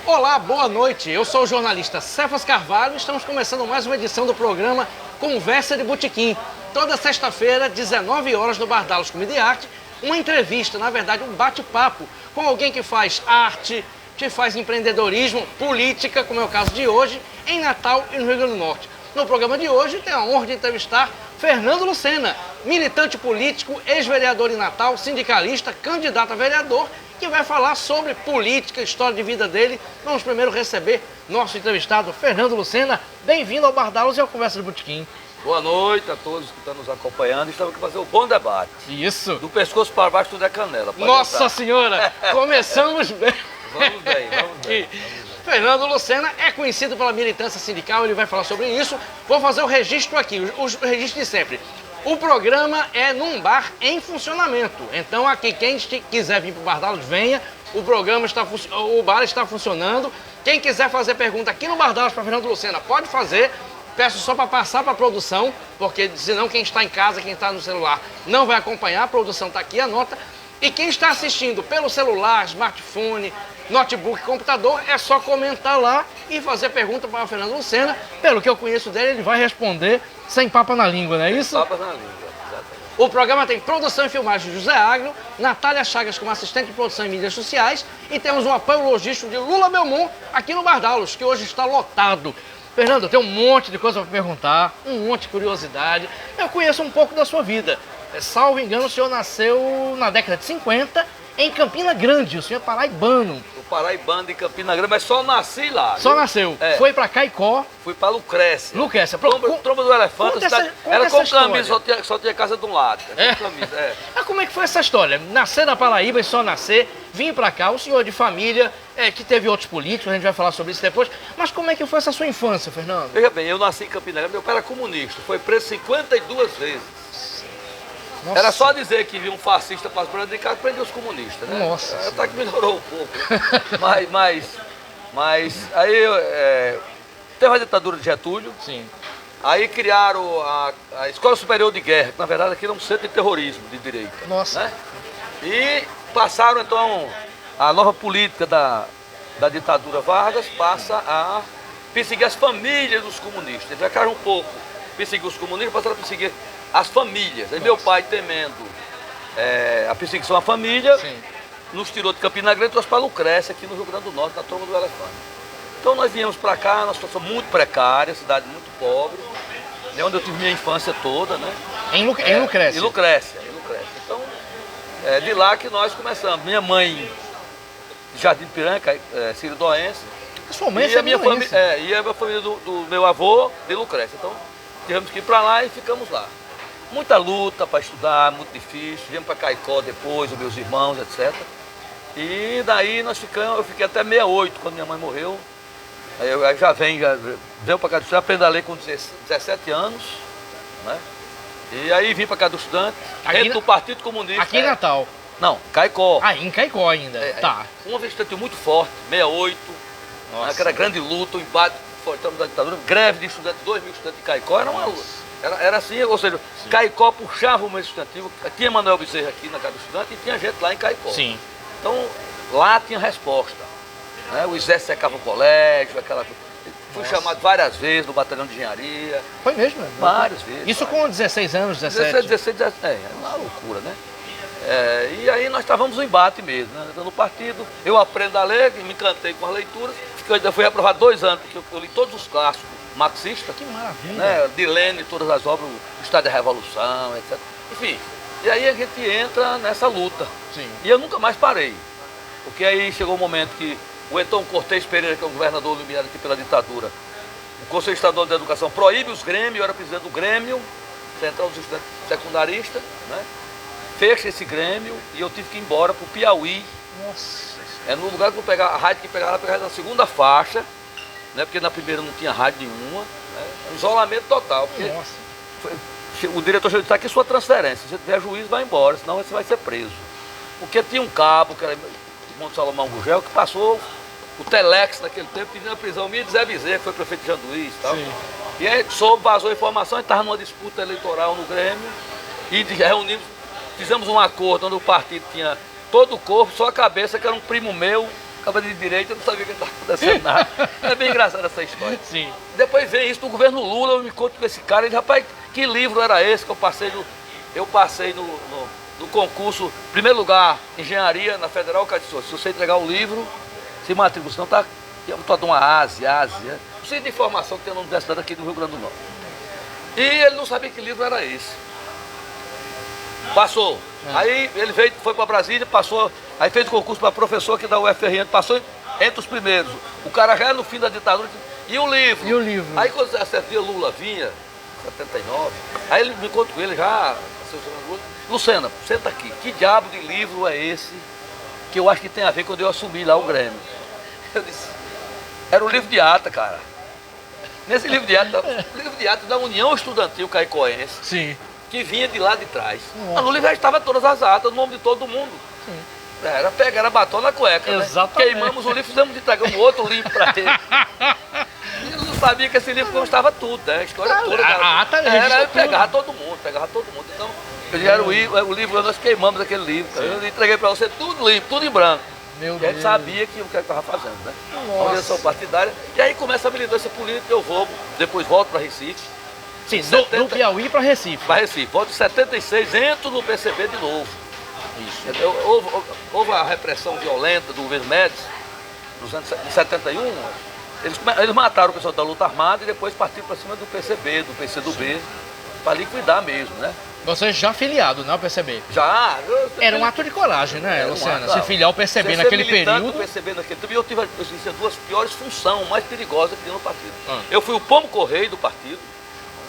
Olá, boa noite. Eu sou o jornalista Cefas Carvalho e estamos começando mais uma edição do programa Conversa de Botequim. Toda sexta-feira, 19 horas, no Bardalos Comida e Arte, uma entrevista, na verdade, um bate-papo com alguém que faz arte, que faz empreendedorismo, política, como é o caso de hoje, em Natal e no Rio Grande do Norte. No programa de hoje, tenho a honra de entrevistar Fernando Lucena, militante político, ex-vereador em Natal, sindicalista, candidato a vereador, que vai falar sobre política, história de vida dele. Vamos primeiro receber nosso entrevistado, Fernando Lucena. Bem-vindo ao Bardalos e ao Conversa de Botequim. Boa noite a todos que estão nos acompanhando. Estamos aqui para fazer um bom debate. Isso. Do pescoço para baixo tudo é canela. Nossa entrar. Senhora, começamos bem. Vamos bem, vamos bem. Fernando Lucena é conhecido pela militância sindical, ele vai falar sobre isso. Vou fazer o registro aqui, o registro de sempre. O programa é num bar em funcionamento. Então aqui, quem quiser vir para o Bardalos, venha. O bar está funcionando. Quem quiser fazer pergunta aqui no Bardalos para Fernando Lucena, pode fazer. Peço só para passar para a produção, porque senão quem está em casa, quem está no celular, não vai acompanhar. A produção está aqui, anota. E quem está assistindo pelo celular, smartphone, notebook, computador, é só comentar lá e fazer pergunta para o Fernando Lucena. Pelo que eu conheço dele, ele vai responder sem papa na língua, não é isso? Papas na língua, exatamente. O programa tem produção e filmagem de José Agno, Natália Chagas como assistente de produção em mídias sociais e temos um apoio logístico de Lula Belmont aqui no Bardalos, que hoje está lotado. Fernando, eu tenho um monte de coisa para perguntar, um monte de curiosidade. Eu conheço um pouco da sua vida. Salvo engano, o senhor nasceu na década de 50 em Campina Grande, o senhor é paraibano. O paraibano de Campina Grande, mas só nasci lá. Só nasceu. É. Foi para Caicó. Fui para Lucrécia. Lucrécia. Tromba do Elefante. Conta essa Era com história. camisa, só tinha casa de um lado. É? Camisa, é. Mas como é que foi essa história? Nascer na Paraíba e só nascer, vim para cá, o senhor de família, que teve outros políticos, a gente vai falar sobre isso depois. Mas como é que foi essa sua infância, Fernando? Veja bem, eu nasci em Campina Grande, meu pai era comunista, foi preso 52 vezes. Nossa. Era só dizer que viu um fascista para as brandas de casa, prendeu os comunistas, né? Nossa. Até que melhorou um pouco. mas aí teve a ditadura de Getúlio. Sim. Aí criaram a Escola Superior de Guerra, que na verdade aqui era um centro de terrorismo de direita. Nossa. Né? E passaram então a nova política da ditadura Vargas, passa a perseguir as famílias dos comunistas. Eles ficaram um pouco perseguir os comunistas, passaram a perseguir as famílias. Aí meu pai, temendo a perseguição à família, Sim. nos tirou de Campina Grande e trouxe para Lucrécia, aqui no Rio Grande do Norte, na Tromba do Elefante. Então nós viemos para cá, numa situação muito precária, cidade muito pobre, onde eu tive minha infância toda, né? Em Lucrécia. Em Lucrécia. Então, de lá que nós começamos. Minha mãe, de Jardim de Piranha, sírio-doense, Sua mãe e a minha família, e a minha família do meu avô de Lucrécia. Então, tivemos que ir para lá e ficamos lá. Muita luta para estudar, muito difícil. Viemos para Caicó depois, os meus irmãos, etc. E daí eu fiquei até 68, quando minha mãe morreu. Aí eu veio para cá do estudante, aprendi a ler com 17 anos, né? E aí vim para cá do estudante, dentro do Partido Comunista. Aqui em Natal. Não, Caicó. Ah, em Caicó ainda. Tá. Uma vez estudante muito forte, 68, Nossa. né, que era grande luta, um embate, estamos da ditadura, greve de estudantes, 2.000 estudantes de Caicó, era uma luta. Era assim, ou seja, sim. Caicó puxava o movimento estudantil, tinha Manuel Bezerra aqui na casa do estudante e tinha gente lá em Caicó. Sim. Então, lá tinha resposta. Né? O exército secava o colégio, aquela coisa. Fui chamado várias vezes no batalhão de engenharia. Foi mesmo? Várias vezes. Isso com 16 anos, 17? 16, é uma loucura, né? E aí nós estávamos no embate mesmo, né? No partido, eu aprendo a ler, me encantei com as leituras, eu ainda fui aprovado 2 anos, porque eu li todos os clássicos marxistas. Que maravilha! Né? De Lênin, todas as obras, o Estado da Revolução, etc. Enfim, e aí a gente entra nessa luta. Sim. E eu nunca mais parei, porque aí chegou um momento que o então Cortez Pereira, que é o governador nomeado aqui pela ditadura, o Conselho Estadual de Educação proíbe os grêmios, eu era presidente do Grêmio Central dos Estudantes Secundaristas, né? Fecha esse Grêmio e eu tive que ir embora para o Piauí. Nossa. No lugar que eu pegava, a rádio que pegava na segunda faixa, né? Porque na primeira não tinha rádio nenhuma, né? Isolamento total. Nossa. O diretor chegou e disse, aqui sua transferência, se você tiver juízo, vai embora, senão você vai ser preso. Porque tinha um cabo, que era o Monte Salomão Gugel, que passou o Telex naquele tempo pedindo a prisão minha de Zé Bezerra, que foi prefeito de Janduís e tal. Sim. E aí vazou a informação, a gente estava numa disputa eleitoral no Grêmio e reunimos, fizemos um acordo onde o partido tinha todo o corpo, só a cabeça, que era um primo meu, estava de direita, eu não sabia que estava acontecendo nada. É bem engraçada essa história. Sim. Depois vem isso do governo Lula, eu me encontro com esse cara, ele, rapaz, que livro era esse que eu passei no concurso, primeiro lugar, engenharia na Federal, o cara disse, se você entregar o livro, se matricula, senão tá toda uma Ásia. Não sei de informação que tem na universidade aqui do Rio Grande do Norte. E ele não sabia que livro era esse. Passou. Aí ele veio, foi para Brasília, passou, aí fez o concurso para professor aqui da UFRN, passou entre os primeiros. O cara já no fim da ditadura, e o livro? E o livro? Aí quando esse dia Lula vinha, 79, aí ele me encontra com ele já, Lucena, senta aqui, que diabo de livro é esse que eu acho que tem a ver quando eu assumi lá o Grêmio? Eu disse, era o livro de ata, cara. Nesse livro de ata da União Estudantil Caicoense, sim, que vinha de lá de trás. No livro já estava todas as atas, o nome de todo mundo. Sim. Era pegar, era batom na cueca, exatamente, né? Queimamos o livro, fizemos entregamos outro livro para ele. E eu não sabia que esse livro constava tudo, né? A história toda. A ata era pegar todo mundo. Então, eu já era o livro, nós queimamos aquele livro. Cara. Eu entreguei para você tudo limpo, tudo em branco. Meu Deus. Ele sabia que o que ele estava fazendo, né? Uma direção partidária. E aí começa a militância política, eu vou, depois volto para Recife. Sim, do Piauí para Recife. Para Recife. Volto em 76, entro no PCB de novo. Isso. Houve a repressão violenta do governo Médici, nos anos 71. Eles mataram o pessoal da luta armada e depois partiram para cima do PCB, do PCdoB, para liquidar mesmo, né? Você já filiado, não, ao PCB? Já. Era um ato de coragem, né, Luciana? Se filiar ao PCB naquele período. PCB naquele tempo, eu tive as duas piores funções, mais perigosas que tinha no partido. Eu fui o pomo correio do partido,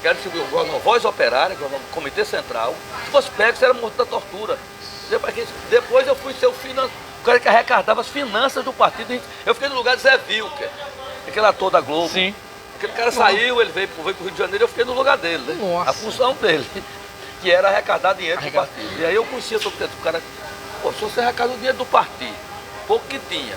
que era distribuir o jornal Voz Operária, que era o Comitê Central. Se fosse pego, você era morto da tortura. Depois eu fui ser o cara que arrecadava as finanças do partido. Eu fiquei no lugar de Zé Wilker, aquele ator da Globo. Sim. Aquele cara saiu, ele veio pro Rio de Janeiro, eu fiquei no lugar dele, né? Nossa. A função dele, que era arrecadar dinheiro do partido. E aí eu conhecia sobre o cara, pô, se você arrecada o dinheiro do partido, pouco que tinha,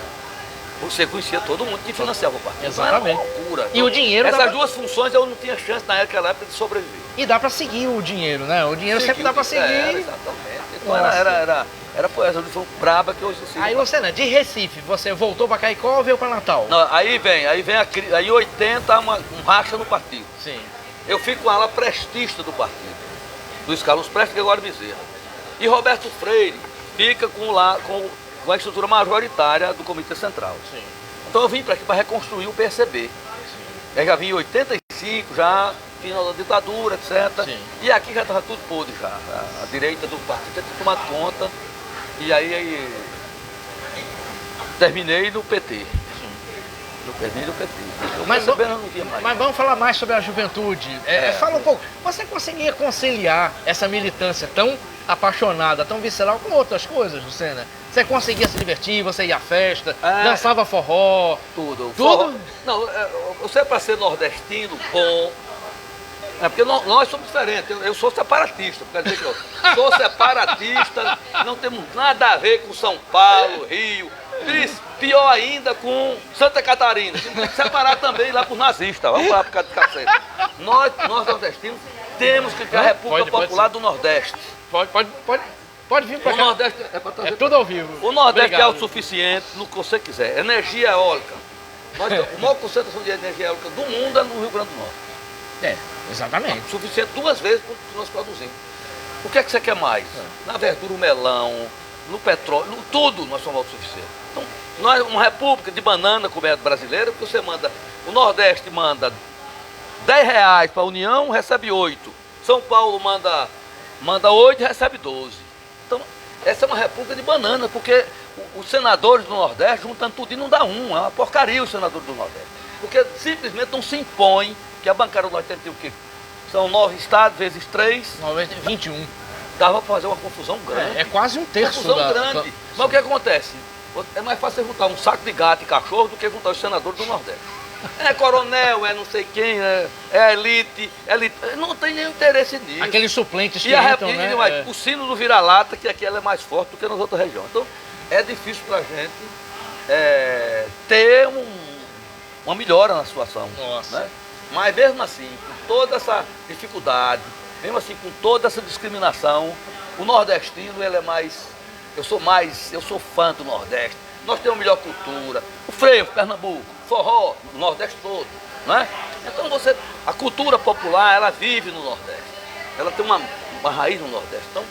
você conhecia todo mundo que financiava o partido. Exatamente. Era uma loucura. E o dinheiro... Essas duas funções eu não tinha chance naquela época de sobreviver. E dá para seguir o dinheiro, né? O dinheiro sempre dá para seguir. Exatamente. Então era essa foi braba que hoje se. Aí, Luciana, de Recife, você voltou para Caicó ou veio para Natal? Não, aí em 80 um racha no partido. Sim. Eu fico com a ala prestista do partido, Luiz Carlos Prestes e Gregório Bezerra. E Roberto Freire fica com a estrutura majoritária do Comitê Central. Sim. Então eu vim para aqui para reconstruir o PCB. Eu já vim em 85, já final da ditadura, etc. Sim. E aqui já estava tudo podre já. A direita do partido já tinha tomado conta. E aí terminei no PT. Sim. Eu terminei no PT. Mas vamos falar mais sobre a juventude. Fala um pouco. Você conseguia conciliar essa militância tão apaixonada, tão visceral com outras coisas, Lucena? Você conseguia se divertir, você ia à festa, dançava forró? Tudo. Tudo? Forró. Não, você para ser nordestino, bom. Porque nós somos diferentes. Eu sou separatista. Quer dizer que eu sou separatista, não temos nada a ver com São Paulo, Rio. Pior ainda com Santa Catarina. Tem que separar também lá para os nazistas. Vamos lá por causa de cacete. Nós nordestinos temos que criar a República Popular do Nordeste. Pode vir para cá. O Nordeste é para trazer. É tudo ao vivo. O Nordeste Obrigado. é autossuficiente no que você quiser. Energia eólica. A maior concentração de energia eólica do mundo é no Rio Grande do Norte. Exatamente. Suficiente 2 vezes para o que nós produzimos. O que é que você quer mais? Na verdura, o melão, no petróleo, tudo nós somos autossuficientes. Então, nós, uma república de banana como é a brasileira, porque você manda, o Nordeste manda R$10 para a União, recebe 8. São Paulo manda 8 e recebe 12. Então, essa é uma república de banana, porque os senadores do Nordeste, juntando tudo, e não dá um. É uma porcaria os senadores do Nordeste. Porque simplesmente não se impõe que a bancada do Nordeste tem o quê? São 9 estados vezes 3. 21. Dava para fazer uma confusão grande. É quase um terço. Confusão grande. Mas o que acontece? É mais fácil juntar um saco de gato e cachorro do que juntar os senadores do Nordeste. É coronel, é não sei quem, é elite. Não tem nenhum interesse nisso. Aqueles suplentes que entram, né? O sino do vira-lata, que aqui ela é mais forte do que nas outras regiões. Então, é difícil para a gente ter uma melhora na situação. Nossa. Né? Mas mesmo assim, com toda essa dificuldade, mesmo assim, com toda essa discriminação, o nordestino, ele é mais... Eu sou fã do Nordeste. nós temos a melhor cultura, o frevo, Pernambuco, o forró, o Nordeste todo, né? Então a cultura popular, ela vive no Nordeste, ela tem uma raiz no Nordeste. Então,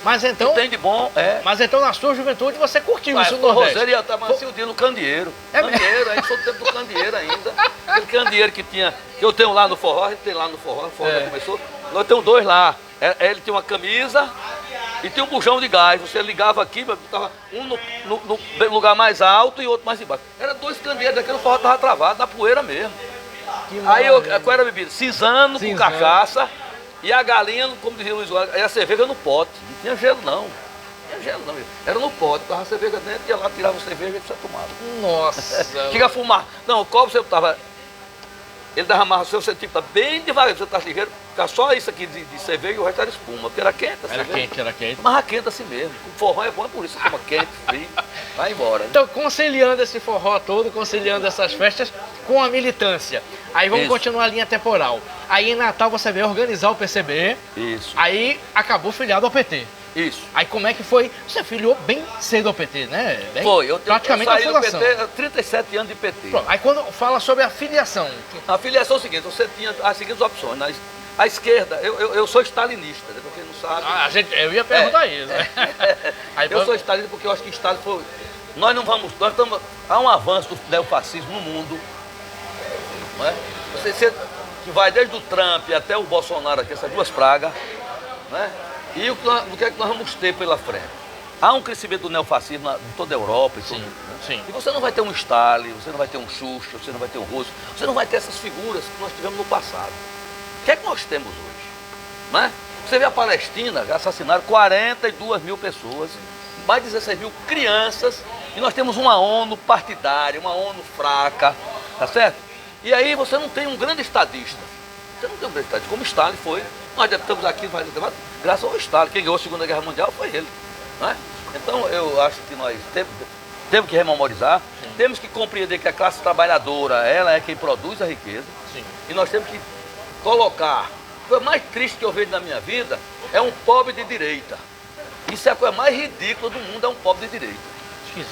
mas então, tem de bom, Mas então na sua juventude você curtiu isso no Nordeste? Nordeste? Rosério ia estar mais o dia no candeeiro. Candeeiro, aí sou do tempo do candeeiro ainda. Aquele candeeiro que eu tenho lá no forró, a gente tem lá no forró, o forró já começou. Nós temos 2 lá. Ele tinha uma camisa e tinha um bujão de gás. Você ligava aqui, estava um no lugar mais alto e outro mais embaixo. Era 2 candeeiros, aquele forró estava travado, na poeira mesmo. Aí qual era a bebida? Cinzano com cachaça. E a galinha, como dizia o Luiz Guarda, era a cerveja no pote. Não tinha gelo não. Era no pote, tava a cerveja dentro, ia lá, tirava a cerveja e você tomava. Nossa! Fica a fumar. Não, o copo você tava. Ele derramava você tipo, bem devagar, você tá ligeiro, ficava só isso aqui de cerveja e o resto era espuma, porque era quente. Era quente. Mas quente assim mesmo. O forró é bom, é por isso, você toma quente, frio, vai embora. Então, conciliando esse forró todo, conciliando essas festas com a militância. Aí vamos continuar a linha temporal. Aí em Natal você veio organizar o PCB. Isso. Aí acabou filiado ao PT. Isso. Aí como é que foi? Você filiou bem cedo ao PT, né? Foi, praticamente eu saí a fundação. do PT, 37 anos de PT. Pronto. Aí quando fala sobre a filiação. A filiação é o seguinte, você tinha as seguintes opções. A esquerda, eu sou stalinista, né, pra quem não sabe. Eu ia perguntar isso. Né? Eu sou stalinista porque eu acho que Stalin foi... Nós estamos... Há um avanço do neofascismo no mundo. Não é? Você que vai desde o Trump até o Bolsonaro aqui, essas 2 pragas, né? E o que é que nós vamos ter pela frente? Há um crescimento do neofascismo em toda a Europa e tudo. Sim. E você não vai ter um Stalin, você não vai ter um Xuxa, você não vai ter um Roosevelt, você não vai ter essas figuras que nós tivemos no passado. O que é que nós temos hoje? Né? Você vê a Palestina, assassinaram 42 mil pessoas, mais de 16 mil crianças, e nós temos uma ONU partidária, uma ONU fraca, tá certo? E aí você não tem um grande estadista. Você não tem um grande estadista, como Stalin foi. Nós estamos aqui graças ao Stalin. Quem ganhou a Segunda Guerra Mundial foi ele. Né? Então eu acho que nós temos que rememorizar, temos que compreender que a classe trabalhadora, ela é quem produz a riqueza. Sim. E nós temos que colocar. A coisa mais triste que eu vejo na minha vida é um pobre de direita. Isso é a coisa mais ridícula do mundo, é um pobre de direita.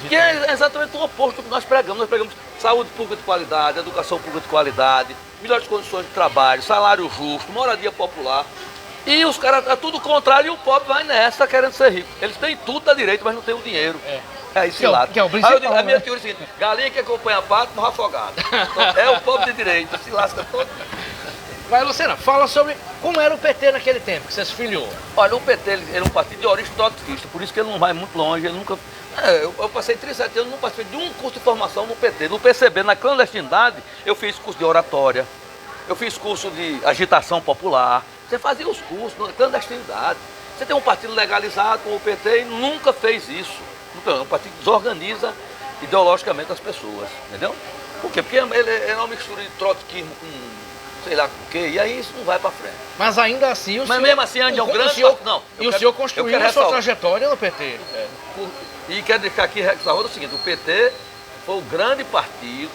Que é exatamente o oposto do que nós pregamos. Nós pregamos saúde pública de qualidade, educação pública de qualidade, melhores condições de trabalho, salário justo, moradia popular. E os caras, é tudo contrário, e o pobre vai nessa querendo ser rico. Eles têm tudo da direita, mas não têm o dinheiro. Aí se lata. A minha teoria é a seguinte: galinha que acompanha pato, morre afogado. Então, é o pobre de direita, se lasca todo. Vai, Lucena, fala sobre como era o PT naquele tempo, que você se filiou. Olha, o PT ele é um partido de origem trotskista, por isso que ele não vai muito longe, ele nunca... Eu passei 37 anos, não participei de um curso de formação no PT. No PCB, na clandestinidade, eu fiz curso de oratória, eu fiz curso de agitação popular. Você fazia os cursos na clandestinidade. Você tem um partido legalizado como o PT e nunca fez isso. Então, é um partido que desorganiza ideologicamente as pessoas, entendeu? Por quê? Porque ele é uma mistura de trotskismo com sei lá com o quê, e aí isso não vai para frente. Mas ainda assim o senhor... Mas mesmo assim ainda é um grande... o senhor construiu a sua trajetória no PT. E quero deixar aqui o seguinte: o PT foi o grande partido.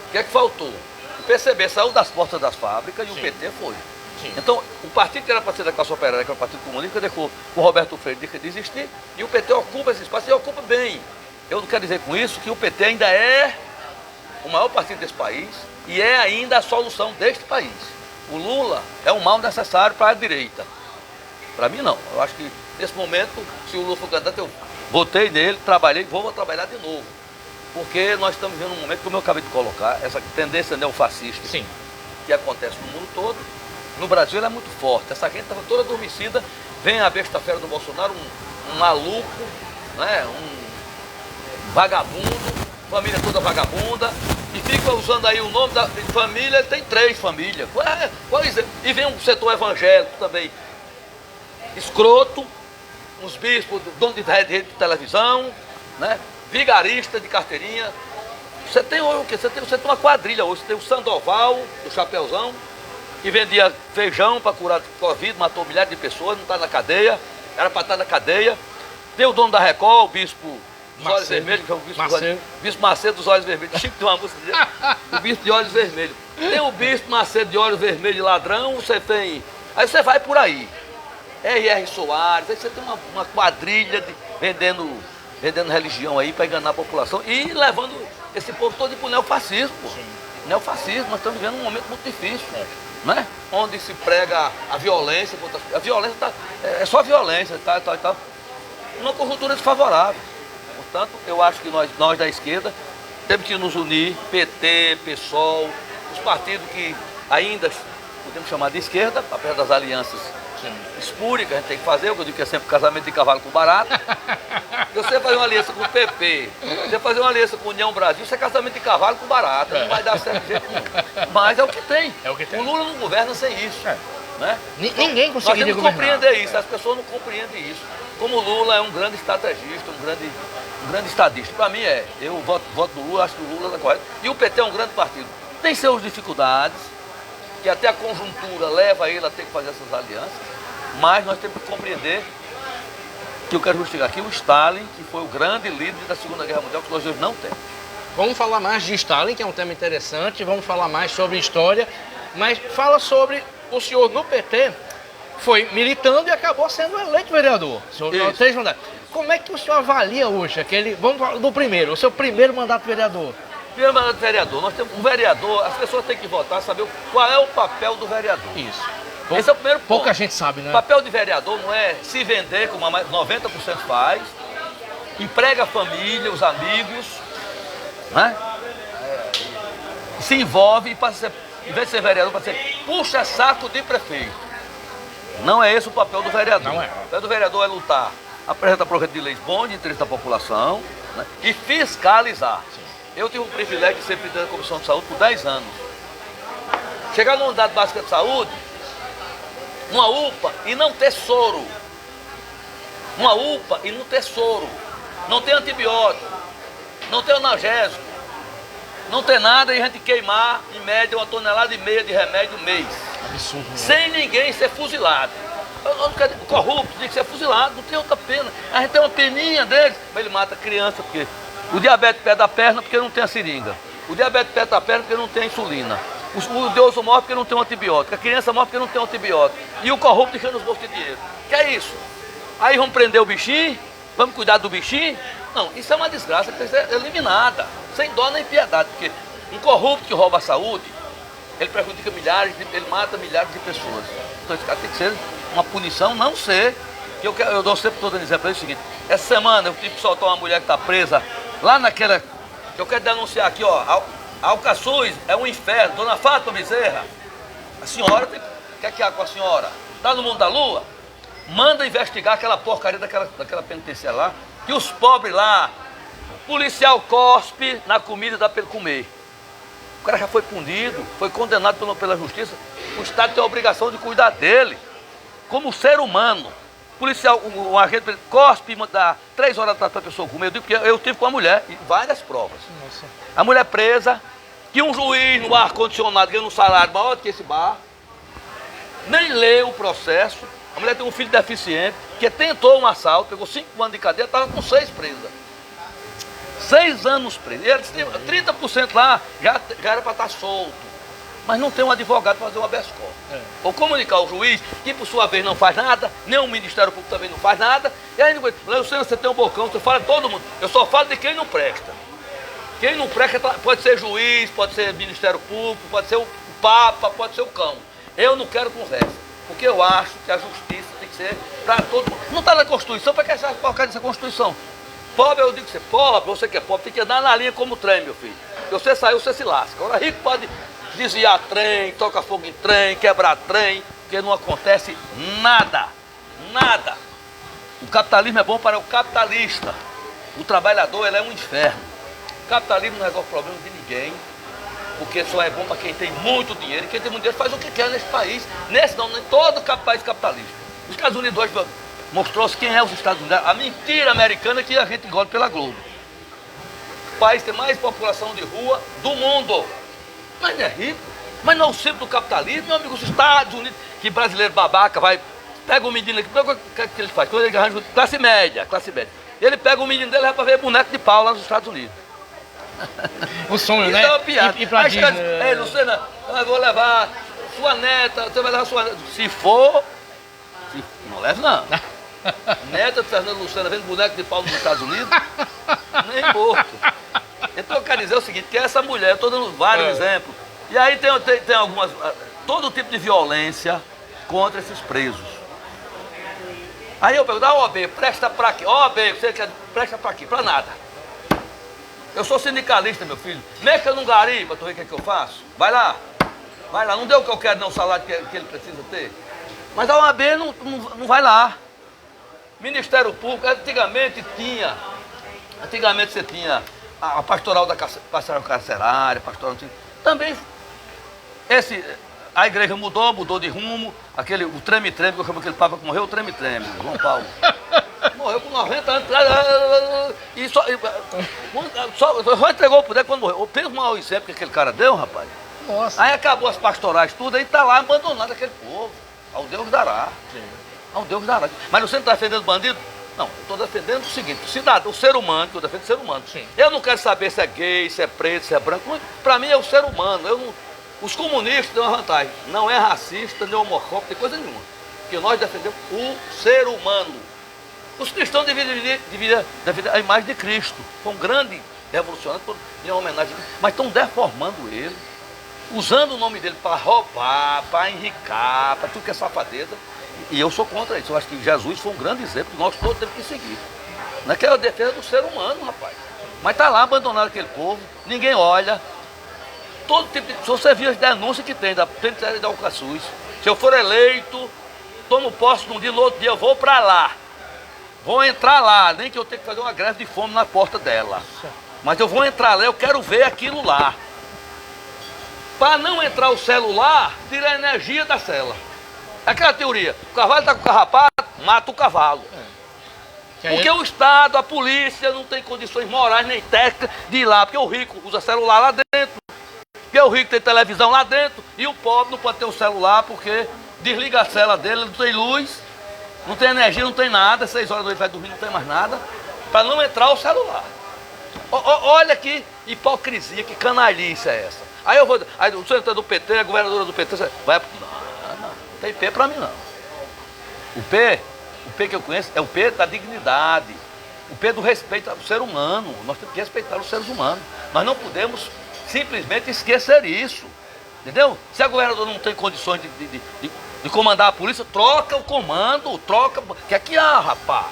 O que é que faltou? O PCB saiu das portas das fábricas e o PT foi. Sim. Então, o partido que era para ser da classe operária, que era o Partido Comunista, deixou o Roberto Freire de existir, e o PT ocupa esse espaço e ocupa bem. Eu não quero dizer com isso que o PT ainda é o maior partido desse país e é ainda a solução deste país. O Lula é um mal necessário para a direita. Para mim, não. Eu acho que, nesse momento, se o Lula for candidato, eu votei nele, trabalhei, vou trabalhar de novo. Porque nós estamos vivendo um momento, como eu acabei de colocar, essa tendência neofascista que acontece no mundo todo. No Brasil ela é muito forte. Essa gente estava toda adormecida. Vem a besta-feira do Bolsonaro, um maluco, né? Um vagabundo, família toda vagabunda, e fica usando aí o nome da família. Ele tem 3 famílias. E vem um setor evangélico também escroto, uns bispos, dono de rede de televisão, né? Vigarista de carteirinha. Você tem hoje o quê? Você tem uma quadrilha hoje. Você tem o Sandoval, do Chapeuzão, que vendia feijão para curar Covid, matou milhares de pessoas, não está na cadeia, era para estar na cadeia. Tem o dono da Record, o bispo dos Olhos Vermelhos, que é o bispo Macedo dos Olhos Vermelhos. Chico tem uma música dizendo, o bispo de Olhos Vermelhos. Tem o bispo Macedo de Olhos Vermelhos, ladrão, você tem... Aí você vai por aí. R.R. Soares, aí você tem uma quadrilha vendendo vendendo religião aí para enganar a população e levando esse povo todo para o neofascismo, pô. Neofascismo, nós estamos vivendo um momento muito difícil, né? Onde se prega a violência, a violência é só violência, tal. Uma conjuntura desfavorável. Portanto, eu acho que nós da esquerda temos que nos unir, PT, PSOL, os partidos que ainda podemos chamar de esquerda, apesar das alianças espúrias que a gente tem que fazer, eu digo que é sempre casamento de cavalo com barata. Você fazer uma aliança com o PP, você fazer uma aliança com a União Brasil, isso é casamento de cavalo com barata, não vai dar certo de jeito nenhum. Mas é o que tem. O Lula não governa sem isso. Né? Ninguém conseguiria Nós temos que governar. compreender isso, as pessoas não compreendem isso. Como o Lula é um grande estrategista, um grande estadista. Para mim eu voto no Lula, acho que o Lula está correto. E o PT é um grande partido. Tem suas dificuldades, que até a conjuntura leva ele a ter que fazer essas alianças, mas nós temos que compreender que eu quero justificar aqui o Stalin, que foi o grande líder da Segunda Guerra Mundial, que nós hoje não temos. Vamos falar mais de Stalin, que é um tema interessante, vamos falar mais sobre história, mas fala sobre o senhor no PT, foi militando e acabou sendo eleito vereador. Senhor, 3 mandatos. Como é que o senhor avalia hoje aquele, vamos falar do primeiro, o seu primeiro mandato vereador? Primeiro mandato de vereador, nós temos um vereador, as pessoas têm que votar, saber qual é o papel do vereador. Isso. Esse é o primeiro ponto. Pouca gente sabe, né? O papel de vereador não é se vender, como 90% faz, emprega a família, os amigos, né? Se envolve e passa a ser, em vez de ser vereador, passa a ser puxa saco de prefeito. Não é esse o papel do vereador. Não é. O papel do vereador é lutar, apresentar projeto de leis bons de interesse da população, né? E fiscalizar. Eu tive o privilégio de ser presidente da Comissão de Saúde por 10 anos. Chegar numa unidade básica de saúde, uma UPA e não ter soro. Uma UPA e não ter soro. Não ter antibiótico. Não ter analgésico. Não ter nada e a gente queimar, em média, 1,5 tonelada de remédio mês. Absurdo. Né? Sem ninguém ser fuzilado. O corrupto tem que ser fuzilado, não tem outra pena. A gente tem uma peninha deles, mas ele mata a criança, porque o diabetes pé da perna porque não tem a seringa. O diabetes pé da perna porque não tem a insulina. O idoso morre porque não tem um antibiótico. A criança morre porque não tem um antibiótico. E o corrupto deixando os bolsos de dinheiro. Que é isso? Aí vamos prender o bichinho? Vamos cuidar do bichinho? Não, isso é uma desgraça que tem que ser eliminada. Sem dó nem piedade. Porque um corrupto que rouba a saúde, ele prejudica milhares, ele mata milhares de pessoas. Então esse cara tem que ser uma punição, não ser. Eu dou sempre todo exemplo, é o seguinte. Essa semana eu tive que soltar uma mulher que está presa lá naquela... Eu quero denunciar aqui, ó. Alcaçuz é um inferno. Dona Fátima Bezerra, a senhora quer que há com a senhora? Está no mundo da lua? Manda investigar aquela porcaria daquela penitenciária lá, que os pobres lá, policial cospe na comida e dá para ele comer. O cara já foi punido, foi condenado pela justiça. O Estado tem a obrigação de cuidar dele, como ser humano. Policial, o agente cospe e dá 3 horas atrás para a pessoa comer. Eu digo porque eu tive com a mulher e várias provas. Nossa. A mulher presa, que um juiz no ar-condicionado ganhando um salário maior do que esse bar, nem leu o processo. A mulher tem um filho deficiente, que tentou um assalto, pegou 5 anos de cadeia, estava com 6 presas. 6 anos preso. E ela disse, 30% lá já era para estar solto. Mas não tem um advogado para fazer um habeas corpus. Ou comunicar ao juiz, que por sua vez não faz nada, nem o Ministério Público também não faz nada. E aí, Luciano, você tem um bocão, você fala de todo mundo. Eu só falo de quem não presta. Quem não presta pode ser juiz, pode ser Ministério Público, pode ser o Papa, pode ser o cão. Eu não quero conversa, porque eu acho que a justiça tem que ser para todo mundo. Não está na Constituição, para que essa porcaria dessa Constituição? Pobre, eu digo que você pobre, você que é pobre, tem que andar na linha como trem, meu filho. Se você saiu, você se lasca. Agora, rico pode desviar trem, tocar fogo em trem, quebrar trem, porque não acontece nada. Nada. O capitalismo é bom para o capitalista. O trabalhador, ele é um inferno. O capitalismo não resolve problema de ninguém, porque só é bom para quem tem muito dinheiro. E quem tem muito dinheiro faz o que quer nesse país. Nesse não, em todo país capitalista. Os Estados Unidos hoje mostrou-se quem é os Estados Unidos. A mentira americana que a gente engole pela Globo. O país tem mais população de rua do mundo. Mas não é rico. Mas não é o centro do capitalismo, meu amigo. Os Estados Unidos, que brasileiro babaca, pega um menino aqui, o que ele faz? Quando ele arranja classe média. Ele pega o menino dele e vai para ver boneco de pau lá nos Estados Unidos. O sonho, isso né? É uma piada. E pra Disney... Ei, Luciana, eu vou levar sua neta, você vai levar sua neta. Se for, não leve não. Neta de Fernando Lucena vendo boneco de pau nos Estados Unidos? Nem morto. Então eu quero dizer o seguinte, que essa mulher, eu estou dando vários exemplos, e aí tem algumas, todo tipo de violência contra esses presos. Aí eu pergunto, OAB, presta pra quê? OAB, você quer, presta pra quê? Pra nada. Eu sou sindicalista, meu filho. Mexa num gari pra tu ver o que é que eu faço. Vai lá, não deu o que eu quero, não, o salário que ele precisa ter. Mas a OAB não vai lá. Ministério Público, antigamente você tinha a pastoral pastoral carcerária, pastoral... Também, a igreja mudou de rumo, o treme-treme, que eu chamo aquele papa que morreu, o treme-treme, João Paulo. Morreu com 90 anos, e só entregou o poder quando morreu. Pensa o maior exemplo que aquele cara deu, rapaz. Nossa. Aí acabou as pastorais tudo, aí tá lá abandonado aquele povo. Ao Deus dará. Sim. Ao Deus dará. Mas você não está defendendo bandido? Não, eu estou defendendo o seguinte, o ser humano, que eu defendo o ser humano. Sim. Eu não quero saber se é gay, se é preto, se é branco. Para mim é o ser humano. Os comunistas têm uma vantagem. Não é racista, nem homofóbico, nem coisa nenhuma. Porque nós defendemos o ser humano. Os cristãos deveriam defender a imagem de Cristo. Foi um grande revolucionário em homenagem. Mas estão deformando ele, usando o nome dele para roubar, para enricar, para tudo que é safadeza. E eu sou contra isso. Eu acho que Jesus foi um grande exemplo que nós todos temos que seguir. Não é que é a defesa do ser humano, rapaz. Mas está lá abandonado aquele povo, ninguém olha. Todo tipo de... Se você viu as denúncias que tem da penitenciária de Alcaçuz, se eu for eleito, tomo posse num dia, no outro dia eu vou para lá. Vou entrar lá, nem que eu tenha que fazer uma greve de fome na porta dela. Mas eu vou entrar lá, eu quero ver aquilo lá. Para não entrar o celular, tira a energia da cela. Aquela teoria, o cavalo está com o carrapato, mata o cavalo. Porque o Estado, a polícia não tem condições morais nem técnicas de ir lá, porque o rico usa celular lá dentro, porque o rico tem televisão lá dentro, e o pobre não pode ter o celular porque desliga a cela dele, não tem luz, não tem energia, não tem nada, 6 horas da noite vai dormir, não tem mais nada, para não entrar o celular. Olha que hipocrisia, que canalice é essa. Aí o senhor é do PT, a governadora do PT, vai... Não tem P para mim não. O P que eu conheço é o P da dignidade, o P do respeito ao ser humano. Nós temos que respeitar os seres humanos. Nós não podemos simplesmente esquecer isso. Entendeu? Se a governadora não tem condições de comandar a polícia, troca o comando, troca. Que aqui há, rapaz.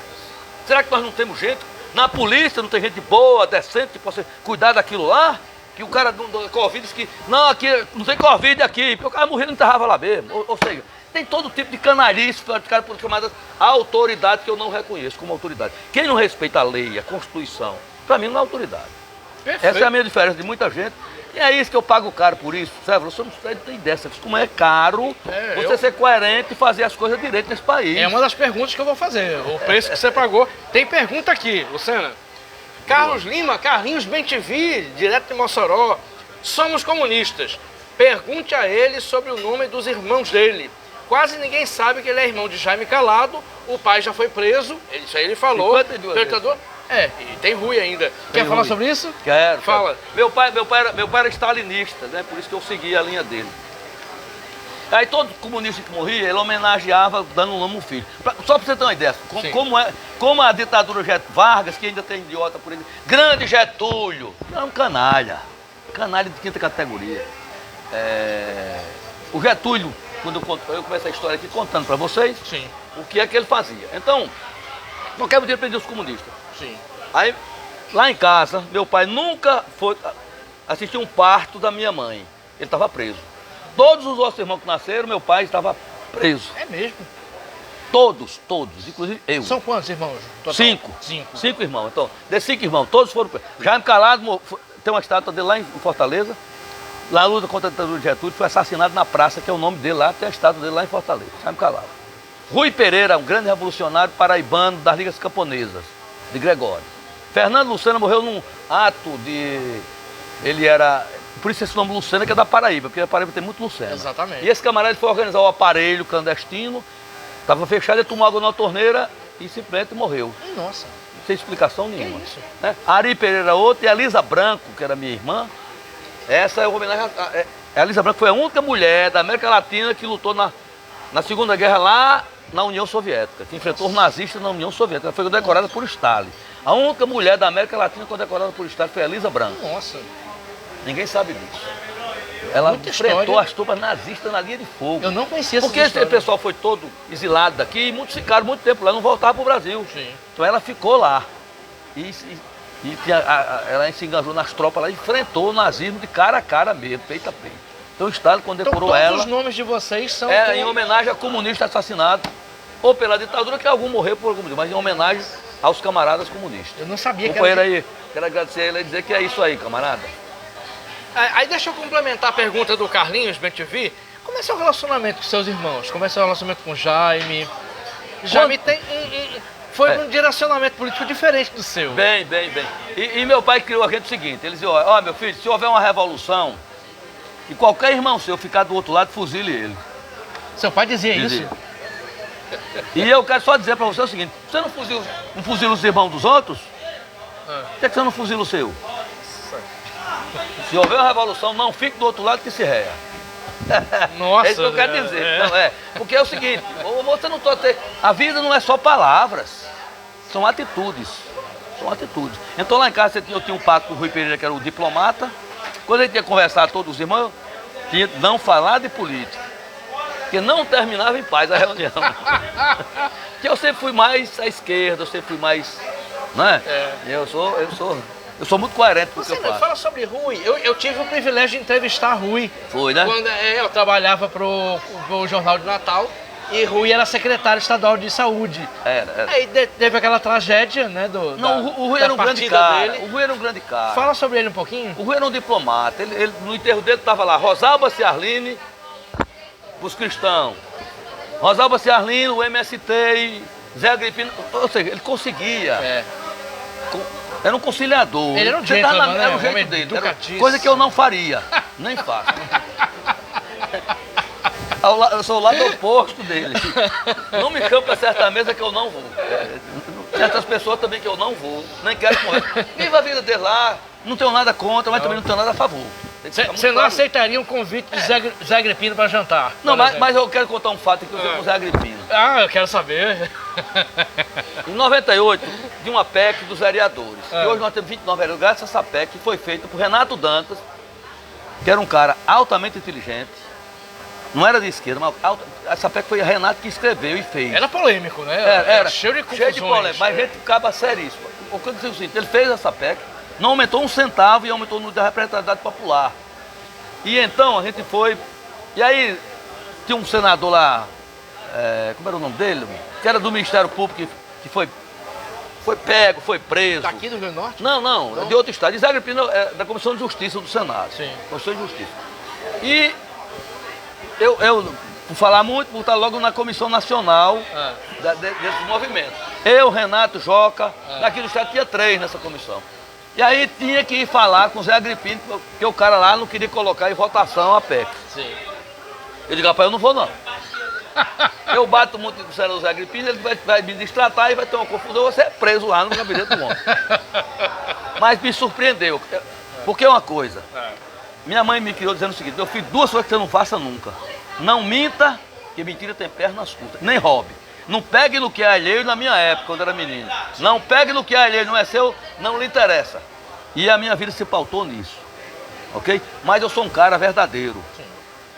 Será que nós não temos gente? Na polícia não tem gente boa, decente, que possa cuidar daquilo lá? Que o cara do Covid diz que não, aqui não tem Covid aqui, porque o cara morreu e não enterrava lá mesmo. Ou seja, tem todo tipo de canalice praticado por chamadas autoridades que eu não reconheço como autoridade. Quem não respeita a lei, a Constituição, para mim não é autoridade. Perfeito. Essa é a minha diferença de muita gente. E é isso que eu pago caro por isso, sabe? Você não tem ideia, como é caro você ser coerente e fazer as coisas direito nesse país. É uma das perguntas que eu vou fazer, o preço que você pagou. Tem pergunta aqui, Lucena. Carlos Lima, Carlinhos Bentivi, direto de Mossoró. Somos comunistas. Pergunte a ele sobre o nome dos irmãos dele. Quase ninguém sabe que ele é irmão de Jaime Calado. O pai já foi preso, isso aí ele falou. E tem Rui ainda. Quer falar sobre isso? Quero. Fala. Meu pai era stalinista, né? Por isso que eu segui a linha dele. Aí todo comunista que morria, ele homenageava dando um nome ao filho. Só para você ter uma ideia, como a ditadura Vargas, que ainda tem idiota por ele, grande Getúlio, é um canalha de quinta categoria. O Getúlio, quando eu começo a história aqui contando para vocês, o que é que ele fazia. Então, qualquer dia prendia os comunistas. Sim. Aí, lá em casa, meu pai nunca foi assistir um parto da minha mãe. Ele estava preso. Todos os nossos irmãos que nasceram, meu pai estava preso. É mesmo? Todos, inclusive eu. São quantos irmãos? Total? 5. 5 irmãos. Então, desses 5 irmãos, todos foram presos. Jaime Calado, tem uma estátua dele lá em Fortaleza. Lá na luta contra a ditadura de Getúlio, foi assassinado na praça, que é o nome dele lá, tem a estátua dele lá em Fortaleza. Jaime Calado. Rui Pereira, um grande revolucionário paraibano das Ligas Camponesas, de Gregório. Fernando Lucena morreu num ato de... Ele era... Por isso esse nome Lucena, que é da Paraíba, porque a Paraíba tem muito Lucena. Exatamente. E esse camarada foi organizar o aparelho clandestino, estava fechado, ele tomou água na torneira e simplesmente morreu. Nossa. Sem explicação nenhuma. Que isso? Né? Ari Pereira outra e a Lisa Branco, que era minha irmã. Essa é uma homenagem a Lisa Branco foi a única mulher da América Latina que lutou na Segunda Guerra lá na União Soviética, que enfrentou os nazistas na União Soviética. Ela foi condecorada por Stalin. A única mulher da América Latina condecorada por Stalin foi a Elisa Branco. Nossa. Ninguém sabe disso. Ela enfrentou as tropas nazistas na linha de fogo. Eu não conhecia essa Porque esse pessoal foi todo exilado daqui e muitos ficaram muito tempo lá, não voltaram para o Brasil. Sim. Então ela ficou lá. Ela se engajou nas tropas lá e enfrentou o nazismo de cara a cara mesmo, peito a peito. Então o Estado condecorou ela. Todos os nomes de vocês são... Em homenagem a comunista assassinado, ou pela ditadura, que algum morreu por algum motivo, mas em homenagem aos camaradas comunistas. Eu não sabia que companheiro aí, quero agradecer a ele e dizer que é isso aí, camarada. Aí deixa eu complementar a pergunta do Carlinhos, BenTV. Como é seu relacionamento com seus irmãos? Como é seu relacionamento com o Jaime? Jaime tem foi um direcionamento político diferente do seu. Bem. E meu pai criou a gente o seguinte, ele dizia, ó, meu filho, se houver uma revolução e qualquer irmão seu ficar do outro lado, fuzile ele. Seu pai dizia isso? E eu quero só dizer pra você o seguinte, você não fuzila os irmãos dos outros? Por que você não fuzila o seu? Se houver uma revolução, não fique do outro lado que se réia. Nossa, é isso que eu quero dizer. Não, porque é o seguinte, você não a vida não é só palavras, são atitudes. São atitudes. Então lá em casa eu tinha um pacto com o Rui Pereira, que era o diplomata. Quando a gente ia conversar todos os irmãos, tinha que não falar de política. Porque não terminava em paz a reunião. Porque eu sempre fui mais à esquerda, eu sempre fui mais. Não é? Eu sou muito coerente com o que eu faço. Fala sobre Rui. Eu tive o privilégio de entrevistar Rui. Foi, né? Quando eu trabalhava pro Jornal de Natal e Rui era secretário estadual de saúde. Era. Aí teve aquela tragédia, né? O Rui era um grande cara. O Rui era um grande cara. Fala sobre ele um pouquinho. O Rui era um diplomata. Ele no enterro dele estava lá Rosalba Ciarline, os cristãos. Rosalba Ciarline, o MST e Zé Agripino. Ou seja, ele conseguia. Era um conciliador. Ele era um gentleman, era o jeito dele. Coisa que eu não faria. Nem faço. Eu sou o lado oposto dele. Não me chame para certa mesa que eu não vou. Certas pessoas também que eu não vou. Nem quero conversar. Viva a vida dele lá. Não tenho nada contra, mas também não tenho nada a favor. Você não aceitaria um convite de Zé Agripino para jantar? Não, mas eu quero contar um fato aqui com o Zé Agripino. Eu quero saber. Em 98, de uma PEC dos vereadores. E hoje nós temos 29 vereadores. Graças a essa PEC, que foi feita por Renato Dantas, que era um cara altamente inteligente. Não era de esquerda, mas essa PEC foi o Renato que escreveu e fez. Era polêmico, né? Era cheio de confusões. Cheio de polêmica, mas a gente acaba seríssimo. O que eu disse é o seguinte, ele fez essa PEC, não aumentou um centavo e aumentou no da representatividade popular. E então a gente foi, e aí tinha um senador lá, como era o nome dele? Que era do Ministério Público, que foi pego, foi preso. Daqui do Rio Grande do Norte? Não, de outro estado. Zé Agripino é da Comissão de Justiça do Senado. Sim. Comissão de Justiça. E eu por falar muito, vou estar logo na Comissão Nacional desse movimento. Eu, Renato, Joca, daqui do estado tinha 3 nessa comissão. E aí tinha que ir falar com o Zé Agripino, porque o cara lá não queria colocar em votação a PEC. Sim. Eu digo, rapaz, eu não vou não. Eu bato muito com o senador Zé Agripino, ele vai me destratar e vai ter uma confusão, você é preso lá no gabinete do homem. Mas me surpreendeu, porque é uma coisa. Minha mãe me criou dizendo o seguinte, meu filho, 2 coisas que você não faça nunca. Não minta, que mentira tem pernas curtas, nem roube. Não pegue no que é alheio na minha época, quando era menino. Não pegue no que é alheio, não é seu, não lhe interessa. E a minha vida se pautou nisso, ok? Mas eu sou um cara verdadeiro,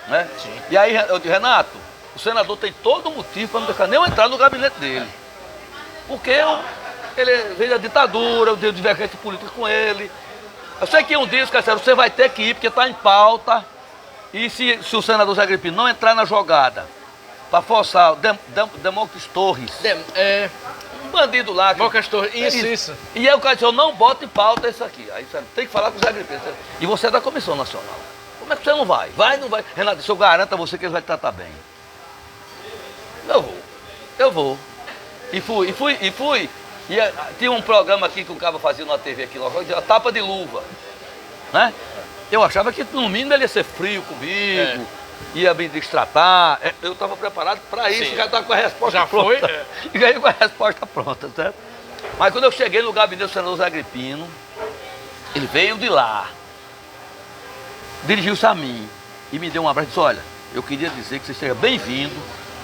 né? Sim. E aí eu disse, Renato, o senador tem todo motivo para não deixar nem eu entrar no gabinete dele. Porque ele veio da ditadura, eu dei divergência política com ele. Eu sei que um dia, você vai ter que ir, porque está em pauta. E se o senador Zé Agripino não entrar na jogada, para forçar o Demócrito Torres, um bandido lá. Demócrito Torres, isso. E aí o cara disse, eu não boto em pauta isso aqui. Aí você tem que falar com o Zé Agripino. E você é da Comissão Nacional. Como é que você não vai? Vai, não vai? Renato, eu garanto a você que ele vai te tratar bem. Eu vou. E fui. E tinha um programa aqui que o cara fazia na TV aqui, a tapa de luva. Né? Eu achava que no mínimo ele ia ser frio comigo, ia me destratar. Eu estava preparado para isso, já estava com a resposta pronta. E ganhei com a resposta pronta, certo? Mas quando eu cheguei no gabinete do senador Zé Agripino, ele veio de lá, dirigiu-se a mim e me deu um abraço e disse, olha, eu queria dizer que você seja bem-vindo,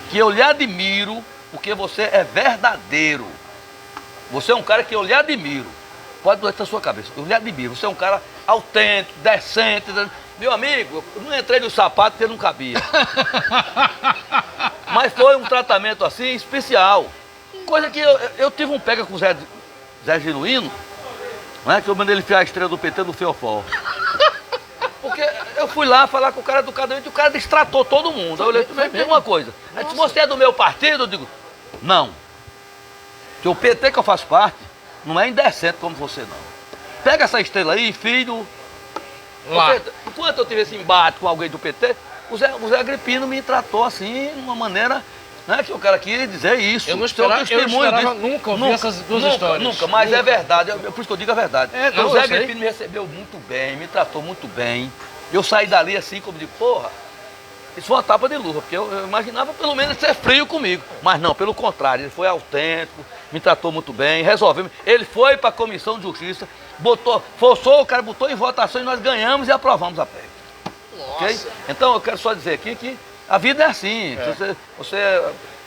que eu lhe admiro porque você é verdadeiro. Você é um cara que eu lhe admiro. Pode doer na sua cabeça, eu lhe admiro. Você é um cara autêntico, decente. Meu amigo, eu não entrei no sapato porque não cabia. Mas foi um tratamento assim especial. Coisa que eu tive um pega com o Zé Genuíno, né, que eu mandei ele enfiar a estrela do PT no fiofó. Porque eu fui lá falar com o cara educadamente e o cara destratou todo mundo. Aí eu olhei, me uma coisa. Aí disse, você é do meu partido? Eu digo, não. Porque o PT que eu faço parte não é indecente como você, não. Pega essa estrela aí, filho. Enquanto eu tive esse embate com alguém do PT, o Zé Agripino me tratou assim, de uma maneira, né, que o cara quis dizer isso. Eu não esperava, nunca ouvir essas duas histórias. Nunca, mas é verdade, por isso que eu digo a verdade. Não, o Zé Agripino me recebeu muito bem, me tratou muito bem. Eu saí dali assim, como digo, porra, isso foi uma tapa de luva, porque eu imaginava pelo menos ser frio comigo. Mas não, pelo contrário, ele foi autêntico, me tratou muito bem, resolvemos. Ele foi para a Comissão de Justiça, forçou, o cara botou em votação e nós ganhamos e aprovamos a PEC. Okay? Então eu quero só dizer aqui que a vida é assim.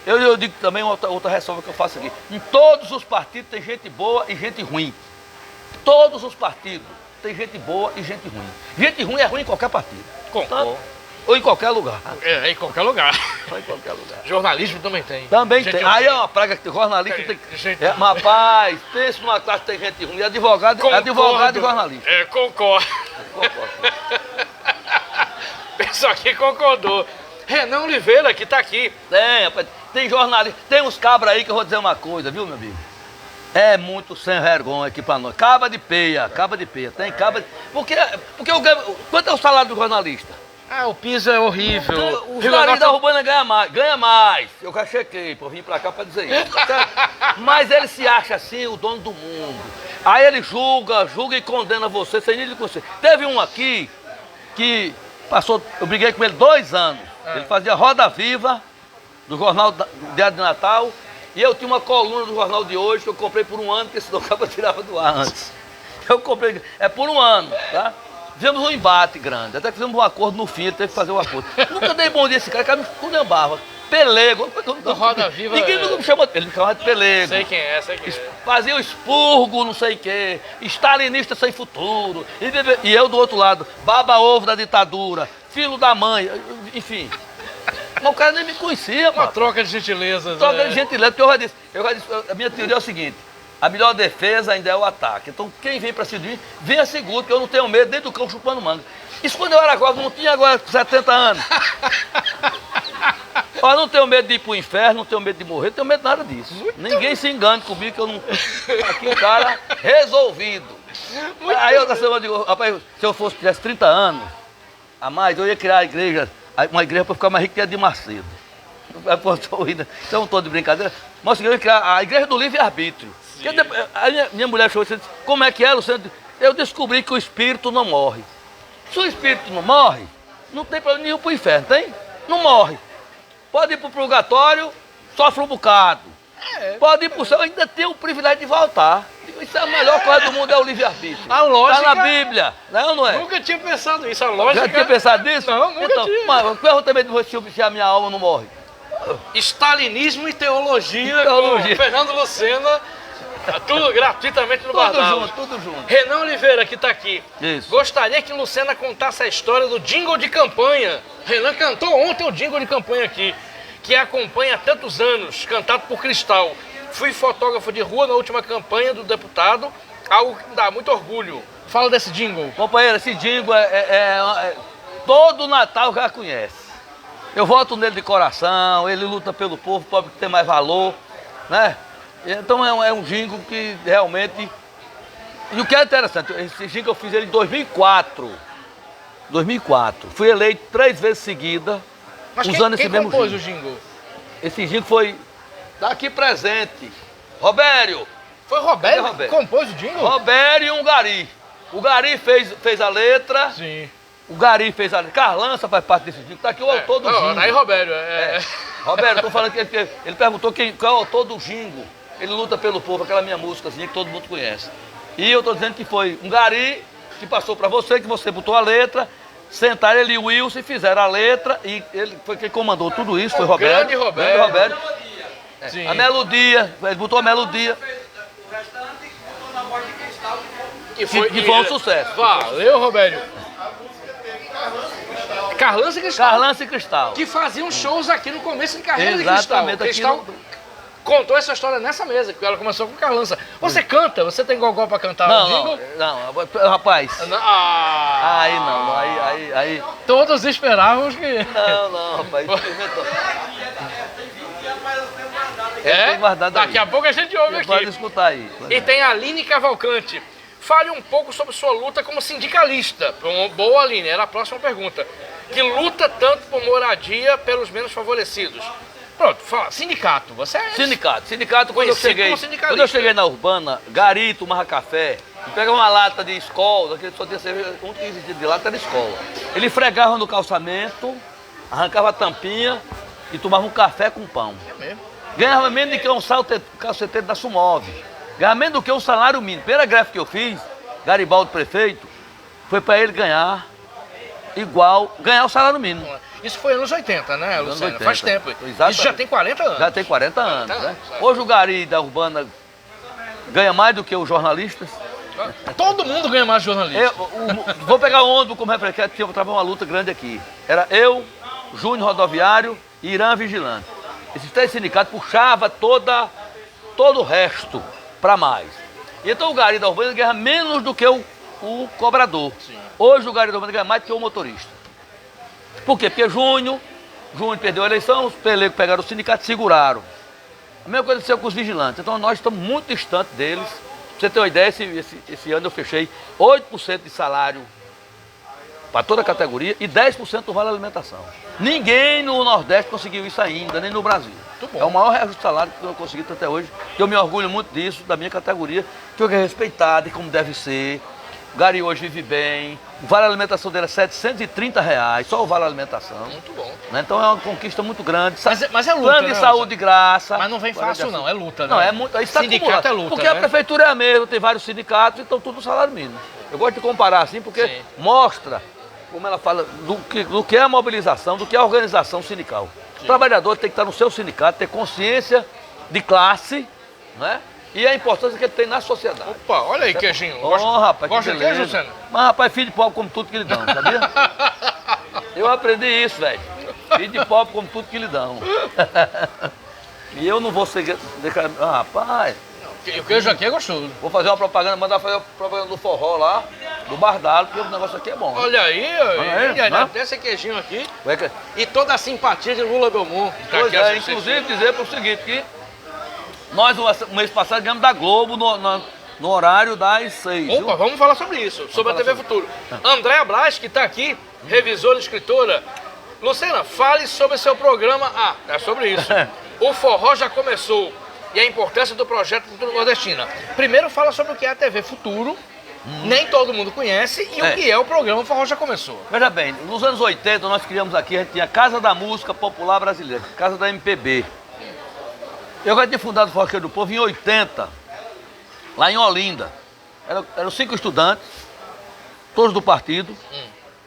Eu digo também outra ressalva que eu faço aqui. Em todos os partidos tem gente boa e gente ruim. Todos os partidos tem gente boa e gente ruim. Gente ruim é ruim em qualquer partido. Concordo. Ou em qualquer lugar. Em qualquer lugar. Só em qualquer lugar. Jornalismo também tem. Também tem. Aí é uma praga que jornalista tem. Rapaz, pense numa classe que tem gente ruim. Advogado e jornalista. Concordo. Pessoal aqui concordou. Renan Oliveira, que tá aqui. Tem, rapaz. Tem jornalista. Tem uns cabras aí que eu vou dizer uma coisa, viu, meu amigo? É muito sem vergonha aqui pra nós. Caba de peia. Tem caba de... Porque eu ganho... Quanto é o salário do jornalista? O piso é horrível. Os garis da Urbana ganha mais. Eu já chequei, eu vim pra cá pra dizer isso. Mas ele se acha assim, o dono do mundo. Aí ele julga e condena você sem nem lhe conhecer. Teve um aqui que passou, eu briguei com ele 2 anos. Ele fazia Roda Viva do jornal do Diário de Natal. E eu tinha uma coluna do jornal de hoje que eu comprei por 1 ano, porque senão o cara tirava do ar antes. Eu comprei, por 1 ano, tá? Fizemos um embate grande, até que fizemos um acordo no fim, ele teve que fazer um acordo. Nunca dei bom dia a esse cara me esculhambava. Pelego. Do Roda Viva. Ninguém nunca me chamou, ele me chamava de pelego. Sei quem é. Fazia o expurgo, não sei o quê, stalinista sem futuro. E eu do outro lado, baba-ovo da ditadura, filho da mãe, enfim. Mas o cara nem me conhecia, Uma troca de gentilezas. Troca de gentileza, porque eu já disse, a minha teoria é o seguinte. A melhor defesa ainda é o ataque. Então, quem vem para cima de mim, venha seguro, que eu não tenho medo nem do cão chupando manga. Isso quando eu era jovem, não tinha agora 70 anos. Eu não tenho medo de ir pro inferno, não tenho medo de morrer, não tenho medo de nada disso. Ninguém se engane comigo, que eu não... Aqui o cara resolvido. Aí outra semana eu digo, rapaz, se eu tivesse 30 anos a mais, eu ia criar a igreja, uma igreja para ficar mais rica que a de Macedo. Então, não estou de brincadeira. Mas eu ia criar a igreja do livre-arbítrio. A minha mulher chegou e disse, como é que é, Luciano? Eu descobri que o espírito não morre. Se o espírito não morre, não tem problema nenhum pro inferno, tem? Não morre. Pode ir pro purgatório, sofre um bocado. Pode ir pro céu, ainda tem o privilégio de voltar. Isso é a melhor coisa do mundo, é o livre-arbítrio. A lógica... Tá na Bíblia, não é ou não é? Nunca tinha pensado nisso, a lógica... Já tinha pensado nisso? Não, nunca tinha. Mas eu também não vou se a minha alma não morre. Stalinismo e teologia. Com Fernando Lucena. Tudo gratuitamente no Bardal. Tudo junto. Renan Oliveira, que está aqui. Isso. Gostaria que Lucena contasse a história do jingle de campanha. Renan cantou ontem o jingle de campanha aqui, que acompanha há tantos anos, cantado por Cristal. Fui fotógrafo de rua na última campanha do deputado, algo que me dá muito orgulho. Fala desse jingle. Companheiro, esse jingle todo Natal já conhece. Eu voto nele de coração, ele luta pelo povo, pobre que tem mais valor, né? Então é um jingle que realmente... E o que é interessante, esse jingle eu fiz ele em 2004. Fui eleito 3 vezes seguida, usando esse mesmo jingle. Quem compôs o jingle? Esse jingle foi daqui presente, Robério. Foi Robério que compôs o jingle? Robério e um Gari. O Gari fez a letra. Sim. O Gari fez a letra. Carlança faz parte desse jingle. Tá aqui o autor do jingle. Aí Robério. Robério, eu tô falando que ele perguntou qual é o autor do jingle. Ele luta pelo povo, aquela minha músicazinha que todo mundo conhece. E eu tô dizendo que foi um Gari que passou para você, que você botou a letra, sentaram ele e o Wilson e fizeram a letra, e ele foi quem comandou tudo isso, foi Roberto. Grande Roberto. Sim. A melodia, ele botou a melodia. O restante botou na voz de cristal Que foi um sucesso. Valeu, Robério. Carlança e Cristal. Carlança e Cristal. Que faziam shows aqui no começo em Carreira de Cristal. Exatamente. Cristal contou essa história nessa mesa, que ela começou com Carlança. Você canta? Você tem gogó pra cantar? Não, rapaz. Ah, Aí não, aí. Todos esperávamos que... Não, rapaz. É? Guardado Daqui a pouco a gente ouve aqui. aqui. Pode escutar aí. E tem a Aline Cavalcante. Fale um pouco sobre sua luta como sindicalista. Boa, Aline, era a próxima pergunta. Que luta tanto por moradia pelos menos favorecidos. Pronto, fala, sindicato, você é... Sindicato, quando eu cheguei na Urbana, Gari tomava café, e pegava uma lata de escola, que só tinha cerveja, um que existia de lata era escola. Ele fregava no calçamento, arrancava a tampinha e tomava um café com pão. É mesmo? Ganhava menos do que um calceteiro da Sumov. Ganhava menos do que um salário mínimo. Primeira greve que eu fiz, Garibaldi prefeito, foi para ele ganhar o salário mínimo. Isso foi anos 80, né, Luciano? Faz tempo. Exatamente. Isso já tem 40 anos. Já tem 40 anos, né? Hoje o Gari da Urbana ganha mais do que os jornalistas. Todo mundo ganha mais jornalista. Vou pegar o ônibus como referência, que eu trabalhava uma luta grande aqui. Era eu, Júnior Rodoviário e Irã Vigilante. Esses 3 sindicatos puxavam todo o resto para mais. E então o Gari da Urbana ganha menos do que o cobrador. Sim. Hoje o Gari da Urbana ganha mais do que o motorista. Por quê? Porque Júnior perdeu a eleição, os pelegos pegaram o sindicato e seguraram. A mesma coisa aconteceu com os vigilantes. Então nós estamos muito distantes deles. Pra você ter uma ideia, esse ano eu fechei 8% de salário para toda a categoria e 10% do vale alimentação. Ninguém no Nordeste conseguiu isso ainda, nem no Brasil. É o maior reajuste de salário que eu consegui até hoje. Eu me orgulho muito disso, da minha categoria, que eu é respeitado e como deve ser. O Gari hoje vive bem, o vale alimentação dele é R$730, só o vale alimentação. Muito bom. Né? Então é uma conquista muito grande. Mas é luta, plano de saúde de graça. Mas não vem fácil não, é luta, né? Não, é muito. Sindicato é luta, porque né? a prefeitura é a mesma, tem vários sindicatos, então tudo salário mínimo. Eu gosto de comparar assim, porque mostra, como ela fala, do que é a mobilização, do que é a organização sindical. Sim. O trabalhador tem que estar no seu sindicato, ter consciência de classe, né? E a importância que ele tem na sociedade. Opa, olha aí, queijinho. Rapaz, gosta de queijo, Luciano? Mas, rapaz, filho de pobre come tudo que lhe dão, sabia? Eu aprendi isso, velho. Filho de pobre come tudo que lhe dão. E eu não vou seguir... rapaz... O queijo aqui é gostoso. Vou fazer uma propaganda, mandar fazer uma propaganda do forró lá, do Bardalo, porque o negócio aqui é bom. Olha aí, tem esse queijinho aqui. E toda a simpatia de Lula Belmont. Pois é, inclusive dizer para o seguinte, que nós, o mês passado, ganhamos da Globo no horário das 6. Opa, vamos falar sobre isso, sobre a TV Futuro. Andréa Braz, que está aqui, revisora e escritora. Luciana, fale sobre seu programa. É sobre isso. O forró já começou e a importância do projeto Futuro Nordestina. Primeiro fala sobre o que é a TV Futuro, nem todo mundo conhece, e o que é o programa O Forró Já Começou. Veja bem, nos anos 80 nós criamos aqui, a gente tinha a Casa da Música Popular Brasileira, Casa da MPB. Eu já tinha fundado o Forró do Povo em 80, lá em Olinda. Eram 5 estudantes, todos do partido.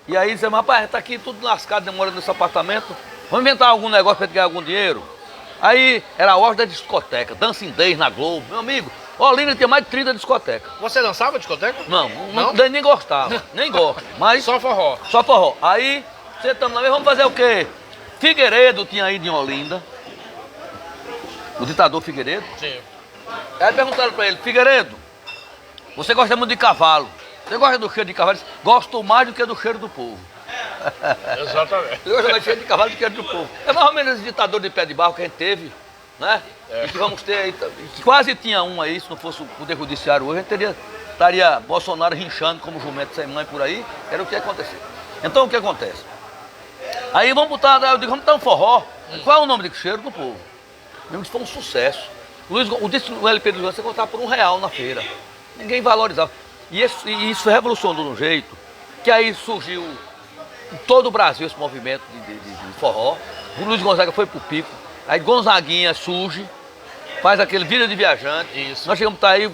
E aí dizemos, rapaz, tá aqui tudo lascado, demorando nesse apartamento. Vamos inventar algum negócio para ganhar algum dinheiro? Aí era a hora da discoteca, Dancing Days na Globo. Meu amigo, Olinda tinha mais de 30 discotecas. Você dançava discoteca? Não? Nem gostava, nem gosto. Mas só forró? Só forró. Aí, sentamos lá, vamos fazer o quê? Figueiredo tinha ido em Olinda. O ditador Figueiredo. Sim. Aí perguntaram pra ele, Figueiredo, você gosta muito de cavalo. Você gosta do cheiro de cavalo? Ele disse, gosto mais do que do cheiro do povo. Exatamente. Eu gosto mais do cheiro de cavalo do que cheiro do povo. É mais ou menos esse ditador de pé de barro que a gente teve, né? E que vamos ter aí, quase tinha um aí, se não fosse o Poder Judiciário hoje, a gente estaria Bolsonaro rinchando como jumento sem mãe por aí, era o que ia acontecer. Então o que acontece? Aí vamos botar, eu digo, vamos botar um forró. Qual é o nome de cheiro do povo? Isso foi um sucesso. O LP do Luiz você contava por R$1 na feira. Ninguém valorizava. E isso revolucionou de um jeito que aí surgiu em todo o Brasil esse movimento de forró. O Luiz Gonzaga foi pro pico. Aí Gonzaguinha surge, faz aquele Vida de Viajante. Isso. Nós chegamos a estar aí,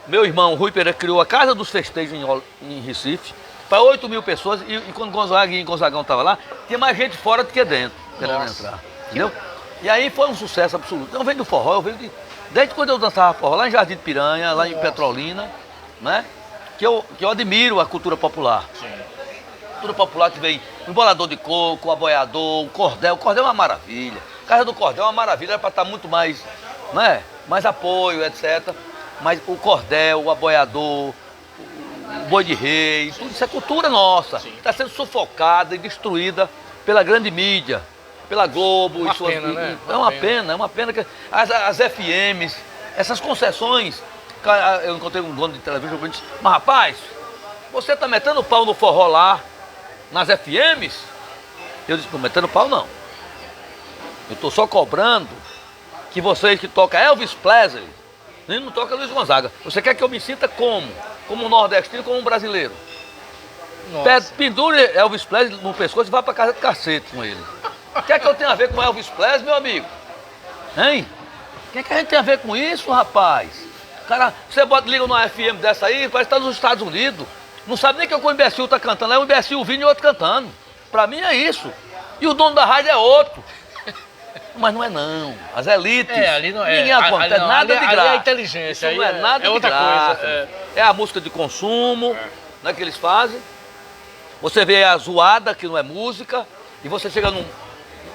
meu irmão Rui Pereira criou a Casa dos Festejos em Recife, para 8 mil pessoas, e quando Gonzaguinha e Gonzagão estavam lá, tinha mais gente fora do que dentro, querendo entrar. Entendeu? E aí foi um sucesso absoluto. Eu venho do forró, desde quando eu dançava forró, lá em Jardim de Piranha, lá em Petrolina, né? Que eu admiro a cultura popular. Sim. Cultura popular que vem embolador de coco, o aboiador, o cordel. O cordel é uma maravilha. A casa do cordel é uma maravilha, era para estar muito mais, né? Mais apoio, etc. Mas o cordel, o aboiador, o boi de rei, tudo isso é cultura nossa. Está sendo sufocada e destruída pela grande mídia, pela Globo. Uma e suas... pena, né? É uma pena que as FMs, essas concessões. Eu encontrei um dono de televisão e disse, mas rapaz, você está metendo pau no forró lá, nas FMs? Eu disse, não metendo pau não. Eu estou só cobrando que vocês que tocam Elvis Presley, nem não toca Luiz Gonzaga. Você quer que eu me sinta como? Como um nordestino, como um brasileiro? Pendure Elvis Presley no pescoço e vá para casa de cacete com ele. O que é que eu tenho a ver com Elvis Presley, meu amigo? Hein? O que é que a gente tem a ver com isso, rapaz? Cara, você liga numa FM dessa aí, parece que está nos Estados Unidos. Não sabe nem que o imbecil está cantando, é um imbecil ouvindo e outro cantando. Pra mim é isso. E o dono da rádio é outro. Mas não é não. As elites. Ali não é. Ninguém acontece, nada de graça. Ali é inteligência. Isso não é nada de outra graça. coisa. É a música de consumo, né, que eles fazem. Você vê a zoada, que não é música, e você chega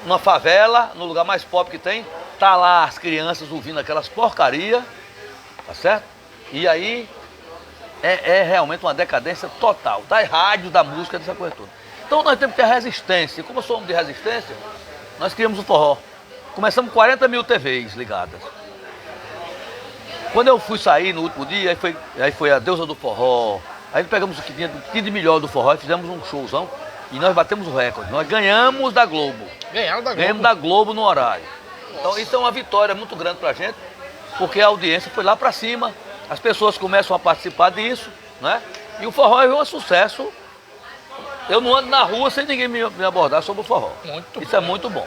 numa favela, no lugar mais pobre que tem, tá lá as crianças ouvindo aquelas porcaria, tá certo? E aí é realmente uma decadência total da rádio, da música, dessa coisa toda. Então nós temos que ter resistência. Como somos de resistência, nós criamos o forró. Começamos 40 mil TVs ligadas. Quando eu fui sair no último dia, aí foi a deusa do forró. Aí pegamos o que tinha de melhor do forró e fizemos um showzão. E nós batemos o recorde. Nós ganhamos da Globo. Ganhamos da Globo no horário. Então isso é uma vitória muito grande pra gente, porque a audiência foi lá pra cima. As pessoas começam a participar disso, né? E o forró é um sucesso. Eu não ando na rua sem ninguém me abordar sobre o forró. Isso é muito bom.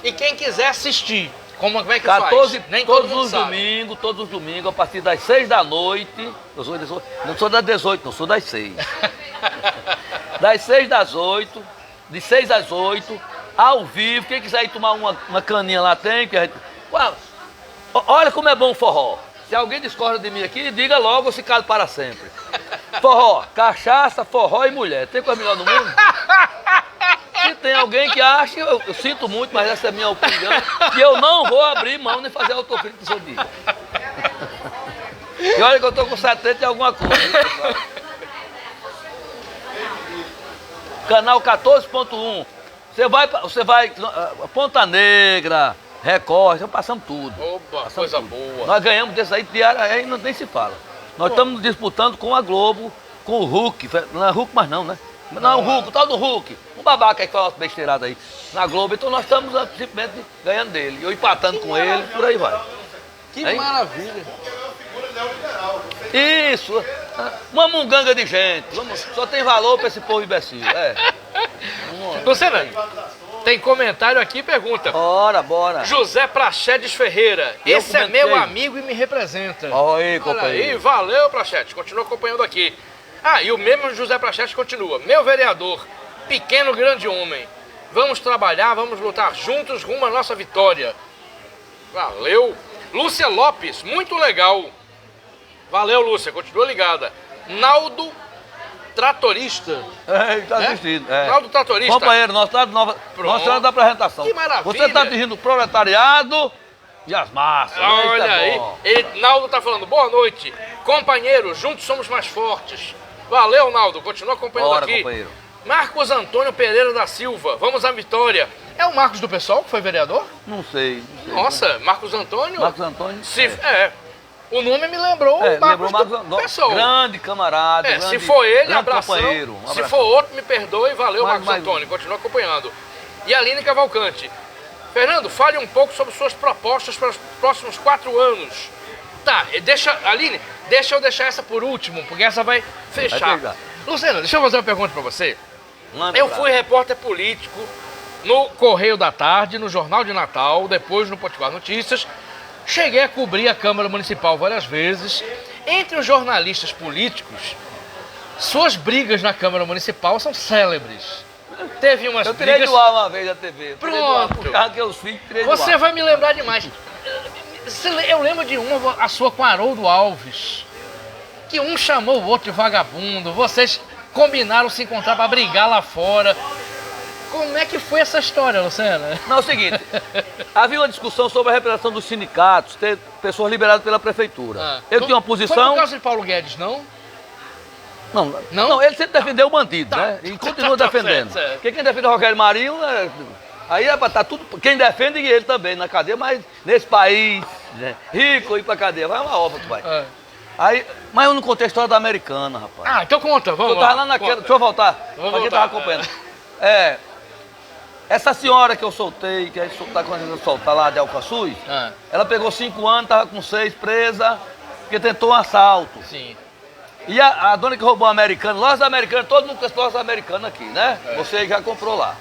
E quem quiser assistir, como é que 14, faz? Nem todos os domingos, a partir das 6 da noite. Não sou das 18, não, sou das 6. Das 6 das 8, de 6 às 8, ao vivo. Quem quiser ir tomar uma caninha lá tem. Olha como é bom o forró. Se alguém discorda de mim aqui, diga logo, eu se calo para sempre. Forró, cachaça, forró e mulher. Tem coisa melhor no mundo? Se tem alguém que acha, eu sinto muito, mas essa é a minha opinião, que eu não vou abrir mão nem fazer autocrítica sobre isso. E olha que eu estou com 70 e alguma coisa. Hein, canal 14.1. Você vai Ponta Negra, Record, então passamos tudo. Opa, coisa boa. Nós ganhamos desse aí diário, aí nem se fala. Nós estamos disputando com a Globo, com o Hulk. Não é Hulk mais não, né? Não, o Hulk, o tal do Hulk. Um babaca aí que fala umas besteiradas aí na Globo. Então nós estamos simplesmente ganhando dele. Eu empatando com ele, por aí vai. Que maravilha. Isso. Uma munganga de gente. Só tem valor para esse povo imbecil. Luciana, tem comentário aqui e pergunta. Bora. José Praxedes Ferreira. Esse é meu amigo e me representa. Olha aí, companheiro. Olha aí, valeu, Praxedes. Continua acompanhando aqui. E o mesmo José Praxedes continua. Meu vereador, pequeno grande homem. Vamos trabalhar, vamos lutar juntos rumo à nossa vitória. Valeu. Lúcia Lopes, muito legal. Valeu, Lúcia, continua ligada. Naldo Tratorista. Está assistindo. Naldo Tratorista. Companheiro, nosso lado da apresentação. Que maravilha. Você está dirigindo o proletariado e as massas. Olha aí. Naldo está falando, boa noite. Companheiro, juntos somos mais fortes. Valeu, Naldo, continua acompanhando aqui. Companheiro. Marcos Antônio Pereira da Silva, vamos à vitória. É o Marcos do PSOL que foi vereador? Não sei. Nossa, Marcos Antônio? Marcos Antônio? O nome me lembrou o Marcos do PSOL. Grande camarada. Se for ele, abração. Companheiro. Se for outro, me perdoe. Valeu, Marcos Antônio. Continua acompanhando. E Aline Cavalcante. Fernando, fale um pouco sobre suas propostas para os próximos 4 anos. Tá, Aline, deixa eu deixar essa por último, porque essa vai fechar. Luciana, deixa eu fazer uma pergunta para você. Eu fui repórter político no Correio da Tarde, no Jornal de Natal, depois no Potiguar Notícias. Cheguei a cobrir a Câmara Municipal várias vezes. Entre os jornalistas políticos, suas brigas na Câmara Municipal são célebres. teve umas Eu tirei brigas... do ar uma vez a TV. Pronto. Arranquei os filhos, tirei do ar. Você vai me lembrar demais. Eu lembro de uma, a sua com Haroldo Alves, que um chamou o outro de vagabundo, vocês combinaram se encontrar para brigar lá fora. Como é que foi essa história, Lucena? Não, é o seguinte, havia uma discussão sobre a representação dos sindicatos, ter pessoas liberadas pela prefeitura. Eu tinha uma posição... Foi por causa de Paulo Guedes, não? Não, ele sempre defendeu o bandido, né? E continua defendendo. certo. Porque quem defende o Rogério Marinho, aí é pra estar tudo... Quem defende e ele também na cadeia, mas nesse país, né, rico, ir pra cadeia, vai uma obra, tu vai. Aí, mas eu não contei a história da Americana, rapaz. Ah, então conta, vamos Eu tava lá naquela... Deixa eu voltar, pra quem tava acompanhando. Essa senhora que eu soltei, que a gente tá quando soltar lá de Alcaçuz, ela pegou 5 anos, tava com 6 presa, porque tentou um assalto. Sim. E a dona que roubou a Americana, lojas americanas, todo mundo conhece lojas americanas aqui, né? Você já comprou lá.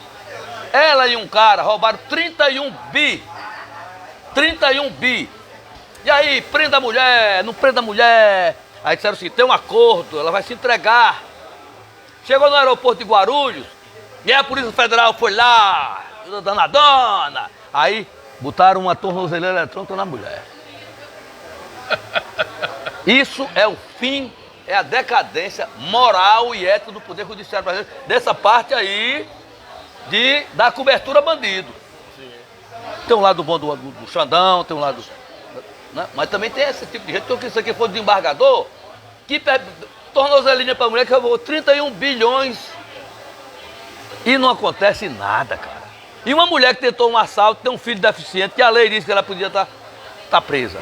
Ela e um cara roubaram 31 bi. 31 bi. E aí, prenda a mulher, não prenda a mulher. Aí disseram assim, tem um acordo, ela vai se entregar. Chegou no aeroporto de Guarulhos, e a Polícia Federal foi lá, dona. Aí, botaram uma tornozeleira eletrônica na mulher. Isso é o fim, é a decadência moral e ética do Poder Judiciário brasileiro, dessa parte aí de dar cobertura a bandido. Sim. Tem um lado bom do Xandão, tem um lado... Né? Mas também tem esse tipo de gente, porque isso aqui foi o desembargador, que tornozelinha para a mulher que roubou 31 bilhões e não acontece nada, cara. E uma mulher que tentou um assalto, tem um filho deficiente, que a lei disse que ela podia estar presa.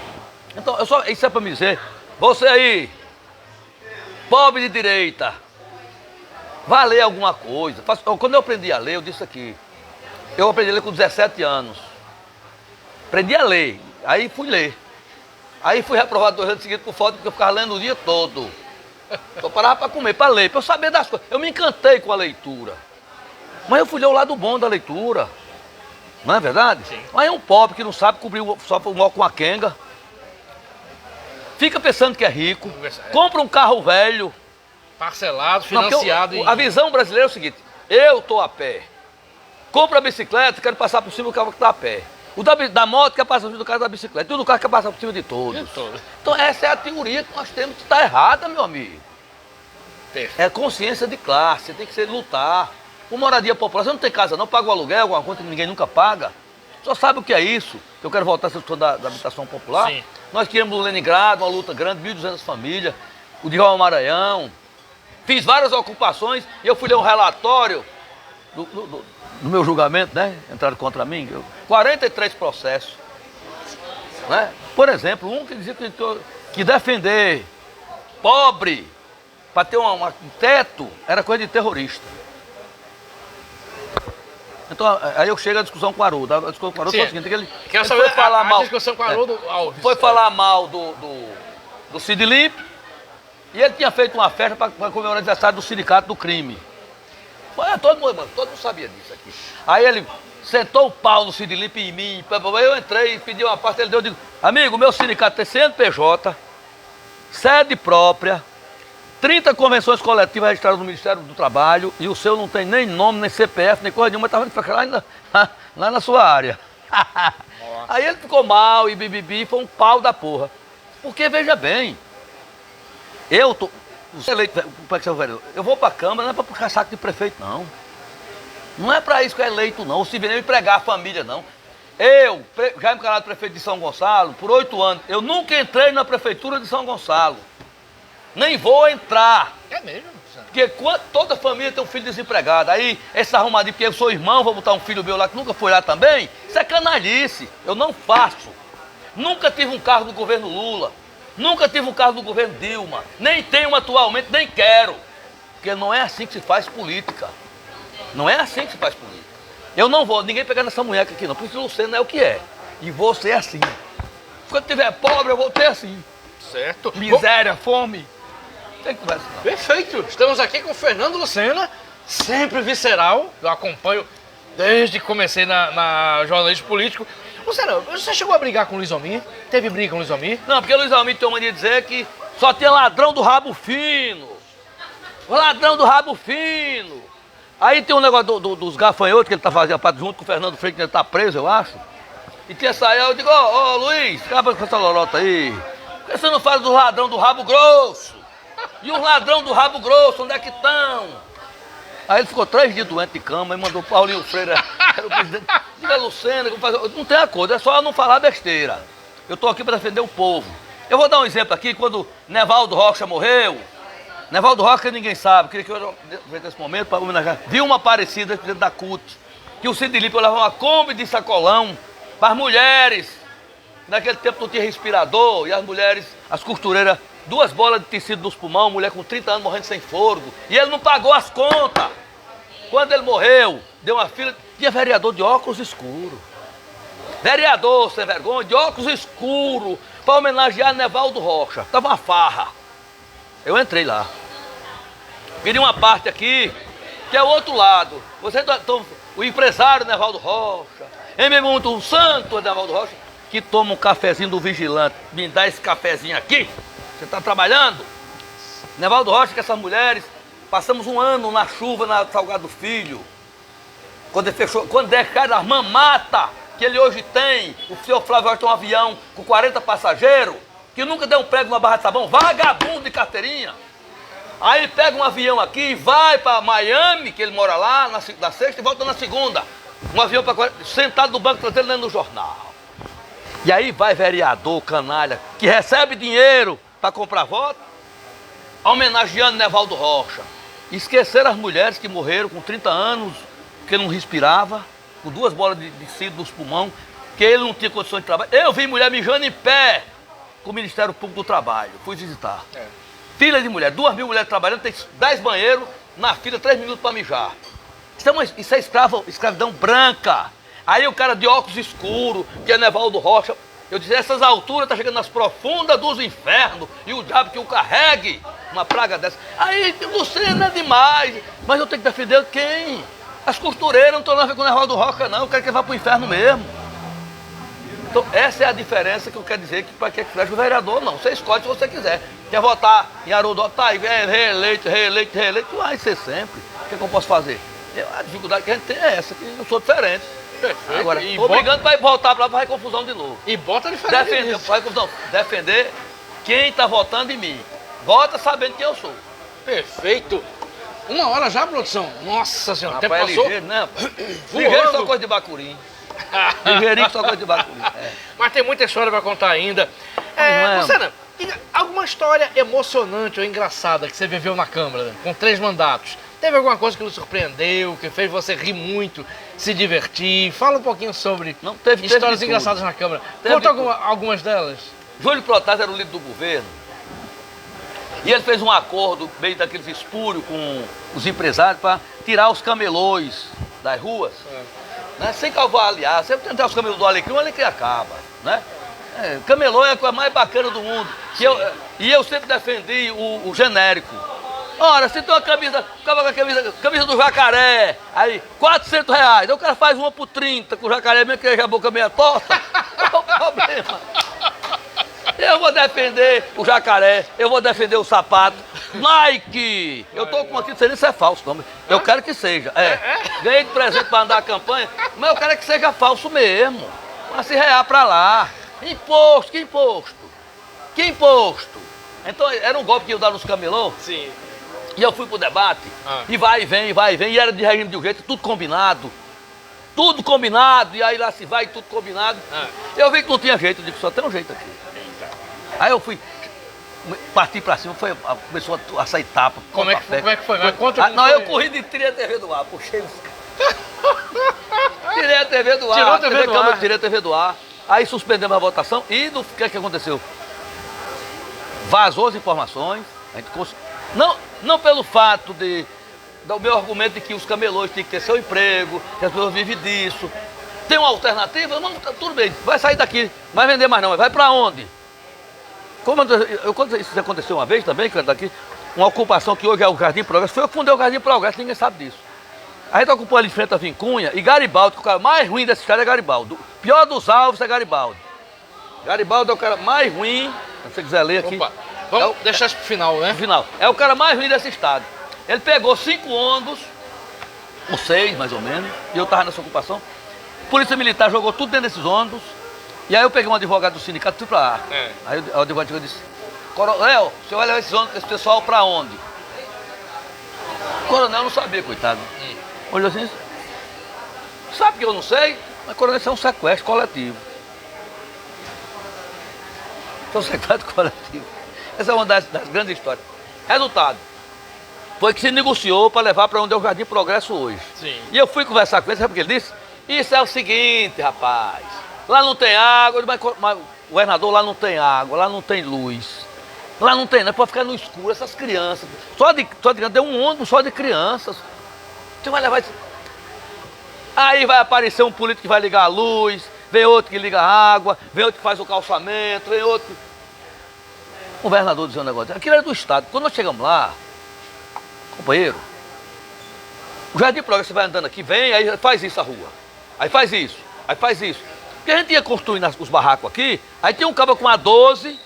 Então, isso é para me dizer, você aí, pobre de direita, vá ler alguma coisa. Quando eu aprendi a ler, eu disse aqui, eu aprendi a ler com 17 anos. Aprendi a ler, aí fui ler. Aí fui reprovado 2 anos seguidos por falta, porque eu ficava lendo o dia todo. Eu parava para comer, para ler, para eu saber das coisas. Eu me encantei com a leitura. Mas eu fui ler o lado bom da leitura. Não é verdade? Sim. Mas é um pobre que não sabe cobrir só o mal com a quenga. Fica pensando que é rico. Compra um carro velho. Parcelado, financiado. A visão brasileira é o seguinte. Eu estou a pé. Compro a bicicleta, quero passar por cima do carro que está a pé. O da moto quer passar por cima do carro da bicicleta. E o do carro quer passar por cima de todos. Então essa é a teoria que nós temos que está errada, meu amigo. É consciência de classe, você tem que lutar. Uma moradia popular, você não tem casa não, paga o aluguel, alguma conta que ninguém nunca paga. Só sabe o que é isso. Eu quero voltar a essa questão da habitação popular. Sim. Nós tínhamos no Leningrado, uma luta grande, 1.200 famílias, o de Rio Maranhão. Fiz várias ocupações e eu fui ler um relatório do meu julgamento, né? Entraram contra mim, 43 processos. Né? Por exemplo, um que dizia que defender pobre para ter um teto era coisa de terrorista. Então, aí eu chego à discussão com o Haroldo. A discussão com o Haroldo foi o seguinte, ele foi falar mal, discussão com o Haroldo Alves. Foi falar mal do Cid Limp e ele tinha feito uma festa para comemorar o aniversário do sindicato do crime. Todo mundo sabia disso aqui. Aí ele sentou o pau no Cid Limp em mim, eu entrei e pedi uma parte, ele deu, eu digo, amigo, meu sindicato tem CNPJ, sede própria, 30 convenções coletivas registradas no Ministério do Trabalho e o seu não tem nem nome, nem CPF, nem coisa nenhuma, estava lá na sua área. Aí ele ficou mal e bibibi, foi um pau da porra. Porque, veja bem, eu vou para a Câmara, não é para puxar saco de prefeito, não. Não é para isso que é eleito, não. Ou se vier pregar a família, não. Eu, já encarado prefeito de São Gonçalo, por 8 anos, eu nunca entrei na prefeitura de São Gonçalo. Nem vou entrar. É mesmo? Porque toda família tem um filho desempregado. Aí, esse arrumadinho, porque eu sou irmão, vou botar um filho meu lá que nunca foi lá também. Isso é canalice. Eu não faço. Nunca tive um cargo do governo Lula. Nunca tive um cargo do governo Dilma. Nem tenho atualmente, nem quero. Porque não é assim que se faz política. Não é assim que se faz política. Eu não vou, ninguém pegar nessa munheca aqui não. Porque o Lucena é o que é. E vou ser assim. Quando tiver pobre, eu vou ter assim. Certo. Miséria, fome. Tem que conversa, não. Perfeito. Estamos aqui com o Fernando Lucena, sempre visceral. Eu acompanho desde que comecei na jornalismo político. Lucena, você chegou a brigar com o Luiz Almir? Teve briga com o Luiz Almir? Não, porque o Luiz Almir tem uma mania de dizer que só tem ladrão do rabo fino. O ladrão do rabo fino. Aí tem um negócio dos gafanhotos que ele tá fazendo parte junto com o Fernando Freire, que ele tá preso, eu acho. E tinha saído, eu digo, ô Luiz, acaba com essa lorota aí. Por que você não faz do ladrão do rabo grosso? E os ladrão do rabo grosso, onde é que estão? Aí ele ficou 3 dias doente de cama e mandou o Paulinho Freire, era o presidente. Diga, Lucena, não tem acordo, é só não falar besteira. Eu tô aqui para defender o povo. Eu vou dar um exemplo aqui, quando Nevaldo Rocha morreu. Nevaldo Rocha ninguém sabe, queria que eu nesse momento para homenagear. Viu uma Aparecida dentro da CUT, que o Cid Lipe levava uma Kombi de sacolão para as mulheres. Naquele tempo não tinha respirador e as mulheres, as costureiras, 2 bolas de tecido nos pulmões, mulher com 30 anos morrendo sem fôlego. E ele não pagou as contas. Quando ele morreu, deu uma fila, tinha vereador de óculos escuros. Vereador sem vergonha, de óculos escuros, para homenagear Nevaldo Rocha. Tava uma farra. Eu entrei lá. Queria uma parte aqui, que é o outro lado. O empresário Nevaldo Rocha, muito um santo Nevaldo Rocha, que toma um cafezinho do vigilante. Me dá esse cafezinho aqui. Você está trabalhando? Nevaldo Rocha, que essas mulheres, passamos um ano na chuva na Salgado Filho. Quando ele fechou, quando deixaram as mamatas que ele hoje tem, o senhor Flávio Rocha tem um avião com 40 passageiros, que nunca deu um prego numa barra de sabão, vagabundo de carteirinha. Aí ele pega um avião aqui e vai para Miami, que ele mora lá, na sexta e volta na segunda. Um avião para sentado no banco traseiro lendo no jornal. E aí vai vereador, canalha, que recebe dinheiro para comprar voto, homenageando Nevaldo Rocha. Esqueceram as mulheres que morreram com 30 anos, que não respirava, com 2 bolas de tecido nos pulmões, que ele não tinha condições de trabalho. Eu vi mulher mijando em pé com o Ministério Público do Trabalho, fui visitar. Fila de mulher, 2.000 mulheres trabalhando, tem 10 banheiros, na fila 3 minutos para mijar. Isso é escravidão branca. Aí o cara de óculos escuros, que é Nevaldo Rocha, eu disse, essas alturas tá chegando nas profundas dos infernos, e o diabo que o carregue, uma praga dessa. Aí, Lucena é demais, mas eu tenho que defender quem? As costureiras, não estou lá com o Nevaldo Rocha não, eu quero que ele vá para o inferno mesmo. Então, essa é a diferença que eu quero dizer, que para que fecha o vereador, não. Você escolhe se você quiser. Quer votar em Haroldo, tá aí, reeleito, vai ser sempre. O que eu posso fazer? A dificuldade que a gente tem é essa, que eu sou diferente. Perfeito. Agora, estou brigando para voltar para lá para confusão de novo. E bota diferente. Defender quem está votando em mim. Vota sabendo quem eu sou. Perfeito. 1 hora já, produção? Nossa senhora, até passou? Ligeiro, né? Ligeiro só coisa de bacurim. Ligeirinho só coisa de bacurim. Mas tem muita história para contar ainda. Lucena, alguma história emocionante ou engraçada que você viveu na Câmara, né? Com 3 mandatos? Teve alguma coisa que lhe surpreendeu, que fez você rir muito, se divertir? Fala um pouquinho sobre histórias engraçadas na Câmara. Conta algumas delas. Júlio Protásio era o líder do governo. E ele fez um acordo, meio daqueles espúrios, com os empresários para tirar os camelôs das ruas. Né? Sem avaliar, sempre tentar os camelôs do Alecrim, o Alecrim acaba. Né? Camelô é a coisa mais bacana do mundo. E eu sempre defendi o genérico. Ora, se tem uma camisa do jacaré, aí R$400, aí o cara faz uma por 30 com o jacaré, mesmo que a boca meia torta, qual o problema? Eu vou defender o jacaré, eu vou defender o sapato. Nike! Eu tô com aqui, não sei nem se é falso, não. Eu quero que seja. Ganhei de presente para andar a campanha, mas eu quero que seja falso mesmo. Mas se rear pra lá. Imposto, que imposto? Que imposto? Então era um golpe que eu dar nos camelô. Sim. E eu fui pro debate, e vai e vem, e era de regime de um jeito, tudo combinado. Tudo combinado, e aí lá se vai, tudo combinado. Eu vi que não tinha jeito, eu disse, só tem um jeito aqui. Aí eu fui, parti pra cima, começou a sair tapa. Como é que foi? Eu corri de tirei a TV do ar, puxei os tirei a TV do ar. Tirou a TV do ar. Tirei a TV do ar. Aí suspendemos a votação e o que aconteceu? Vazou as informações, a gente não pelo fato do meu argumento de que os camelôs têm que ter seu emprego, que as pessoas vivem disso. Tem uma alternativa? Não, tá, tudo bem, vai sair daqui, não vai vender mais não, vai pra onde? Isso aconteceu uma vez também, que daqui, uma ocupação que hoje é o Jardim Progresso, foi eu que fundei o Jardim Progresso, ninguém sabe disso. A gente ocupou ali em frente a Vincunha e Garibaldi, que o cara mais ruim dessa história é Garibaldi. O pior dos alvos é Garibaldi. Garibaldi é o cara mais ruim, se você quiser ler aqui. Opa, vamos deixar isso pro final, né? Pro final. É o cara mais ruim desse estado. Ele pegou 5 ônibus ou 6 mais ou menos, e eu estava nessa ocupação. Polícia Militar jogou tudo dentro desses ônibus, e aí eu peguei um advogado do sindicato e fui pra lá. Aí o advogado disse, Coronel, o senhor vai levar esse pessoal pra onde? O coronel não sabia, coitado. Olhou assim, sabe que eu não sei? Mas coronel, isso é um sequestro coletivo. Isso é um sequestro coletivo. Essa é uma das grandes histórias. Resultado, foi que se negociou para levar para onde é o Jardim Progresso hoje. Sim. E eu fui conversar com ele, sabe o que ele disse? Isso é o seguinte, rapaz, lá não tem água, mas o governador, lá não tem água, lá não tem luz. Lá não tem, né? Pode ficar no escuro, essas crianças. Só de deu um ônibus só de crianças. Você vai levar isso. Aí vai aparecer um político que vai ligar a luz, vem outro que liga a água, vem outro que faz o calçamento, vem outro. O governador dizia um negócio. Aquilo era do Estado. Quando nós chegamos lá, companheiro, o Jardim Progresso, você vai andando aqui, vem, aí faz isso a rua. Aí faz isso, aí faz isso. Porque a gente ia construindo os barracos aqui, aí tem um cabo com a 12,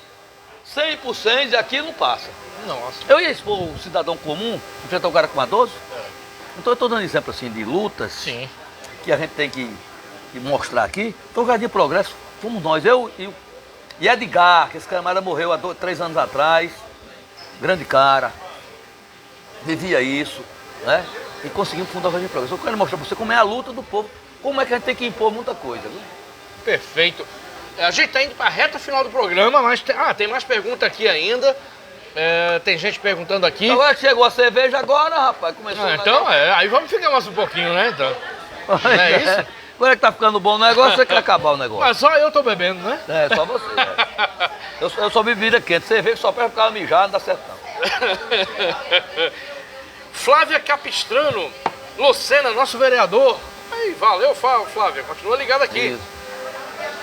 100% e aqui não passa. Nossa. Eu ia expor um cidadão comum, enfrentar o cara com a 12. Então eu estou dando exemplo assim de lutas. Sim. Que a gente tem que mostrar aqui. Então o Jardim Progresso, fomos nós, eu e Edgar, que esse camarada morreu há 3 anos atrás, grande cara, vivia isso, né? E conseguimos fundar o Jardim Progresso. Eu quero mostrar para você como é a luta do povo, como é que a gente tem que impor muita coisa, viu? Perfeito. A gente está indo para a reta final do programa, mas tem mais pergunta aqui ainda. Tem gente perguntando aqui. Agora chegou a cerveja agora, rapaz, começou então, aí vamos ficar mais um pouquinho, né, então. Não é isso? Agora que tá ficando bom o negócio, você quer acabar o negócio. Mas só eu tô bebendo, né? É, só você. Eu só bebi bebida quente. Cerveja só pra ficar mijado, não dá certo não. Flávia Capistrano, Lucena, nosso vereador. Aí, valeu, Flávia. Continua ligado aqui. Isso.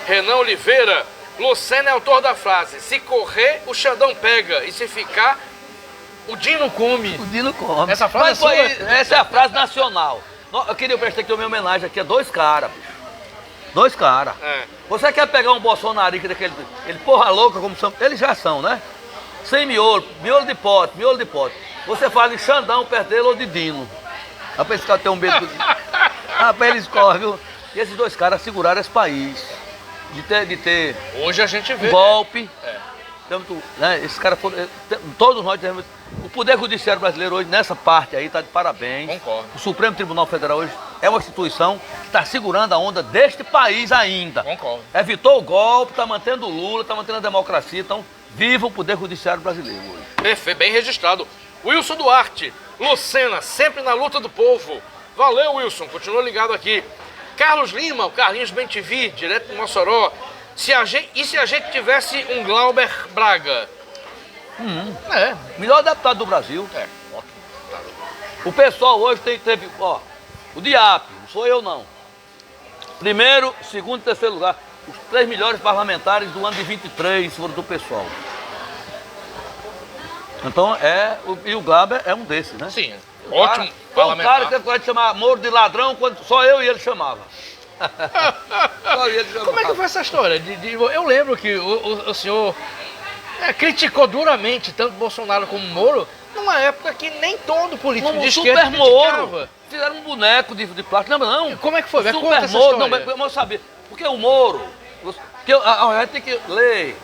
Renan Oliveira, Lucena é autor da frase: se correr, o Xandão pega. E se ficar, o Dino come. O Dino come. Essa frase essa é a frase nacional. Eu queria prestar aqui uma homenagem aqui a 2 caras, bicho. 2 caras. Você quer pegar um bolsonarista daquele porra louca, como são, eles já são, né? Sem miolo, miolo de pote. Você fala em Xandão, perto dele ou de Dino. Rapaz, esse cara tem um medo. Rapaz, eles correm, viu? E esses 2 caras seguraram esse país. De ter hoje a gente vê um golpe. Né? Esses caras foram. Todos nós temos. O Poder Judiciário brasileiro hoje, nessa parte aí, está de parabéns. Concordo. O Supremo Tribunal Federal hoje é uma instituição que está segurando a onda deste país ainda. Concordo. Evitou o golpe, está mantendo o Lula, está mantendo a democracia. Então, viva o Poder Judiciário brasileiro hoje. Perfeito, bem registrado. Wilson Duarte, Lucena, sempre na luta do povo. Valeu, Wilson, continua ligado aqui. Carlos Lima, o Carlinhos Bentivi, direto do Mossoró. Se a gente tivesse um Glauber Braga? Melhor deputado do Brasil. Ótimo. O pessoal hoje teve, ó, o DIAP, não sou eu não. Primeiro, segundo e 3º lugar. Os 3 melhores parlamentares do ano de 23 foram do pessoal. Então, e o Glauber é um desses, né? Sim, ótimo parlamentar. O cara que teve coragem de chamar Moro de ladrão, quando só eu e ele chamava. Só ele chamava. Como é que foi essa história? Eu lembro que o senhor criticou duramente tanto Bolsonaro como Moro, numa época que nem todo político de esquerda Super Moro. criticava. Fizeram um boneco de plástico, lembra não? Como é que foi? Super Moro, não, mas eu sabia. Porque o Moro, a gente tem que ler.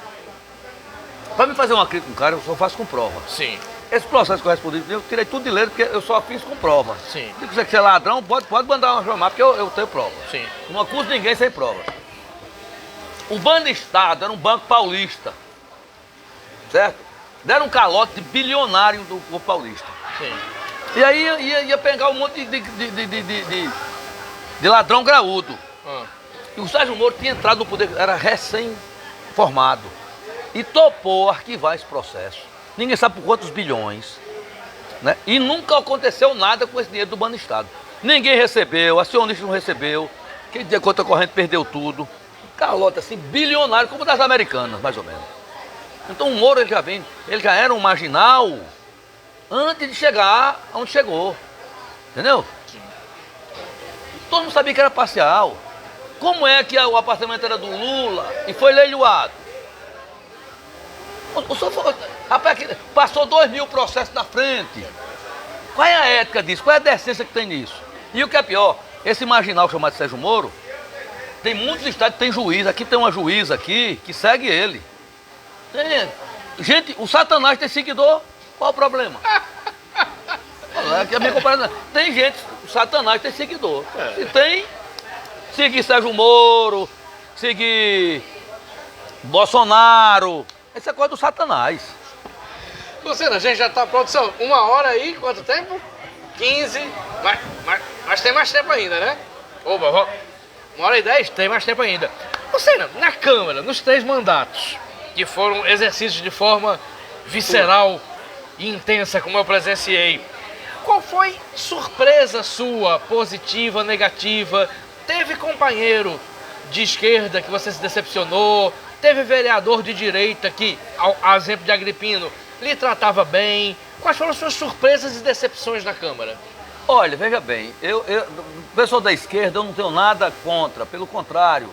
Para me fazer uma crítica com o cara, eu só faço com prova. Sim. Esse processo que eu respondi, eu tirei tudo de letra, porque eu só fiz com prova. Sim. Se você quiser ladrão, pode mandar uma chamada, porque eu tenho prova. Sim. Não acuso ninguém sem prova. O Banestado era um banco paulista, certo? Deram um calote de bilionário do povo paulista. Sim. E aí ia pegar um monte de ladrão graúdo. E o Sérgio Moro tinha entrado no poder, era recém-formado. E topou arquivar esse processo. Ninguém sabe por quantos bilhões. Né? E nunca aconteceu nada com esse dinheiro do Banestado. Ninguém recebeu, acionista não recebeu. Quem tinha conta corrente perdeu tudo. Calote assim, bilionário, como das americanas, mais ou menos. Então o Moro ele já era um marginal antes de chegar onde chegou. Entendeu? Sim. Todo mundo sabia que era parcial. Como é que o apartamento era do Lula e foi leiloado? O senhor falou, rapaz, passou 2.000 processos na frente. Qual é a ética disso? Qual é a decência que tem nisso? E o que é pior, esse marginal chamado Sérgio Moro, tem muitos estados que tem juiz. Aqui tem uma juíza aqui que segue ele. Gente, o Satanás tem seguidor, qual o problema? É a minha comparação. Tem gente, o Satanás tem seguidor. Se tem, seguir Sérgio Moro, seguir Bolsonaro, essa é coisa do Satanás. Lucena, a gente já tá pronto, são 1 hora aí, quanto tempo? 15, mas tem mais tempo ainda, né? Opa, 1h10, tem mais tempo ainda. Lucena, na Câmara, nos 3 mandatos, que foram exercícios de forma visceral e intensa, como eu presenciei, qual foi surpresa sua, positiva, negativa? Teve companheiro de esquerda que você se decepcionou? Teve vereador de direita que, a exemplo de Agripino, lhe tratava bem? Quais foram as suas surpresas e decepções na Câmara? Olha, veja bem, o pessoal da esquerda eu não tenho nada contra, pelo contrário.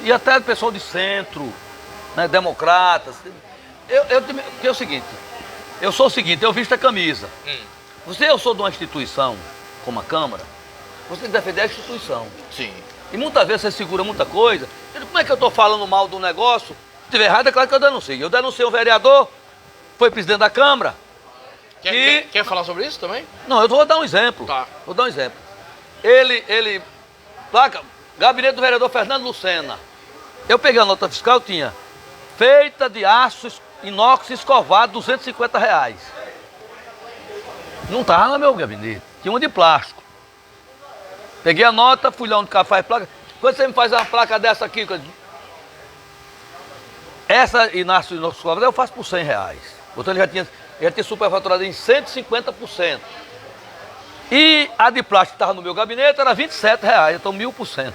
E até o pessoal de centro, né, democratas. Porque é o seguinte, eu visto a camisa. Eu sou de uma instituição, como a Câmara, você tem que defender a instituição. Sim. E muitas vezes você segura muita coisa. Como é que eu estou falando mal do negócio? Se estiver errado, é claro que eu denuncio. Eu denunciei um vereador, foi presidente da Câmara. Quer falar sobre isso também? Não, eu vou dar um exemplo. Tá. Vou dar um exemplo. Gabinete do vereador Fernando Lucena. Eu peguei a nota fiscal, tinha feita de aço inox escovado, R$250. Não estava no meu gabinete, tinha uma de plástico. Peguei a nota, fui lá onde o cara faz placa. Quando você me faz uma placa dessa aqui, essa inox escovado eu faço por R$100. Então ele já tinha superfaturado em 150%. E a de plástico que estava no meu gabinete era R$27, então 1000%.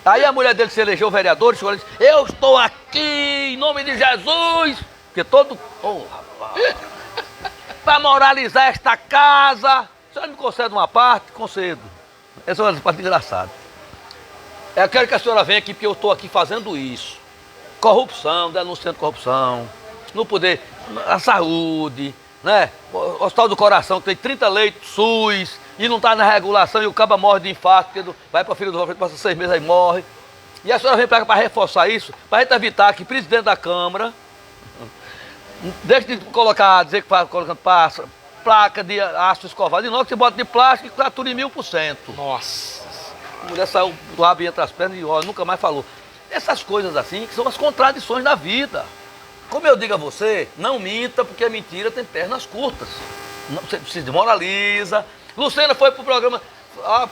Aí a mulher dele se elegeu vereador e chegou e disse, eu estou aqui em nome de Jesus, porque todo... Oh, rapaz, para moralizar esta casa, a senhora me concede uma parte? Concedo. Essa é uma parte engraçada. Eu quero que a senhora venha aqui porque eu estou aqui fazendo isso. Corrupção, denunciando corrupção, no poder, a saúde, né? O Hospital do Coração que tem 30 leitos SUS e não está na regulação e o caba morre de infarto, porque vai para a filha do Valfredo, passa 6 meses aí morre. E a senhora vem para reforçar isso, para a gente evitar que presidente da Câmara, deixe de dizer que faz colocando placa de aço escovado, e não que você bota de plástico e fatura em 1000%. Nossa. A mulher saiu do rabo entre as pernas e olha, nunca mais falou. Essas coisas assim que são as contradições da vida. Como eu digo a você, não minta, porque a mentira tem pernas curtas. Não, você se desmoraliza. Lucena foi pro programa,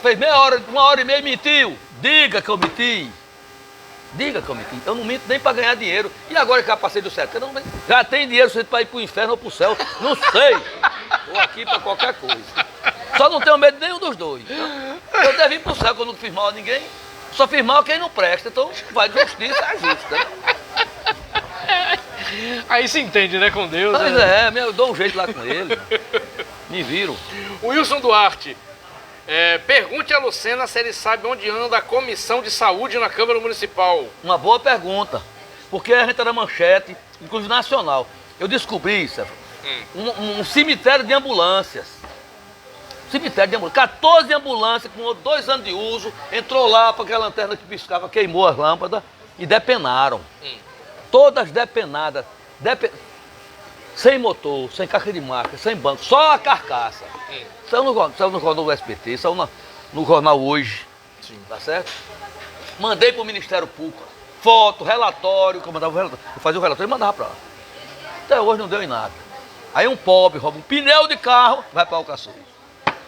fez 1h30 e mentiu. Diga que eu menti. Diga que eu menti. Eu não minto nem para ganhar dinheiro. E agora que eu passei do 70, já tem dinheiro para ir pro inferno ou pro céu. Não sei. Estou aqui para qualquer coisa. Só não tenho medo de nenhum dos dois. Eu devo ir pro céu, que eu não fiz mal a ninguém. Só fiz mal a quem não presta. Então vai de justiça, é justo, né? Aí se entende, né, com Deus. Mas né? eu dou um jeito lá com ele. Me viro. O Wilson Duarte. Pergunte a Lucena se ele sabe onde anda a Comissão de Saúde na Câmara Municipal. Uma boa pergunta. Porque a gente era manchete, inclusive nacional. Eu descobri, Sérgio, um cemitério de ambulâncias. Cemitério de ambulâncias. 14 ambulâncias com 2 anos de uso. Entrou lá para aquela lanterna que piscava, queimou as lâmpadas e depenaram. Todas depenadas. Sem motor, sem caixa de marca, sem banco, só a carcaça. Saiu no jornal do SBT, saiu no jornal Hoje. Sim. Tá certo? Mandei pro Ministério Público, foto, relatório, que eu fazia o relatório e mandava pra lá. Até hoje não deu em nada. Aí um pobre rouba um pneu de carro, vai para Alcaçuz.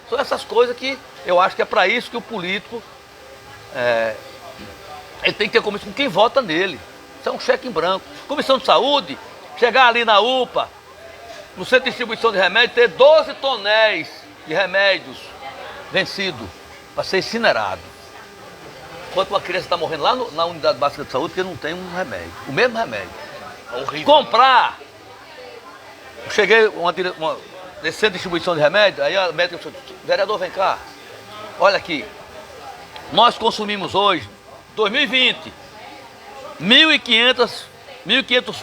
São essas coisas que eu acho que é para isso que o político ele tem que ter compromisso com quem vota nele. Isso é um cheque em branco. Comissão de Saúde, chegar ali na UPA, no centro de distribuição de remédios, ter 12 tonéis de remédios vencidos para ser incinerado. Enquanto uma criança está morrendo lá na unidade básica de saúde porque não tem um remédio, o mesmo remédio. É horrível. Comprar. Eu cheguei nesse centro de distribuição de remédios, aí a médica disse, vereador, vem cá, olha aqui, nós consumimos hoje, 2020, 1.500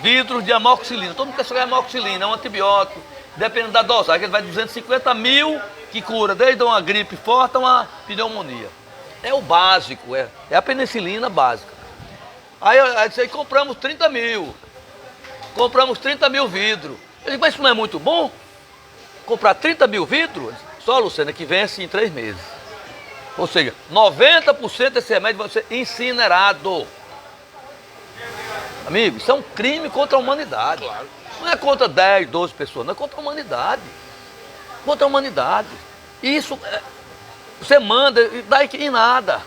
vidros de amoxicilina. Todo mundo quer chegar amoxicilina, é um antibiótico, dependendo da dosagem, ele vai de 250 mil que cura desde uma gripe forte a uma pneumonia. É o básico, é a penicilina básica. Aí compramos 30 mil. Compramos 30 mil vidros. Eu digo, mas isso não é muito bom? Comprar 30 mil vidros? Só, Luciana, que vence em 3 meses. Ou seja, 90% desse remédio vai ser incinerado. Amigo, isso é um crime contra a humanidade. Claro. Não é contra 10, 12 pessoas, não é contra a humanidade. Contra a humanidade. Isso, você manda e dá em nada.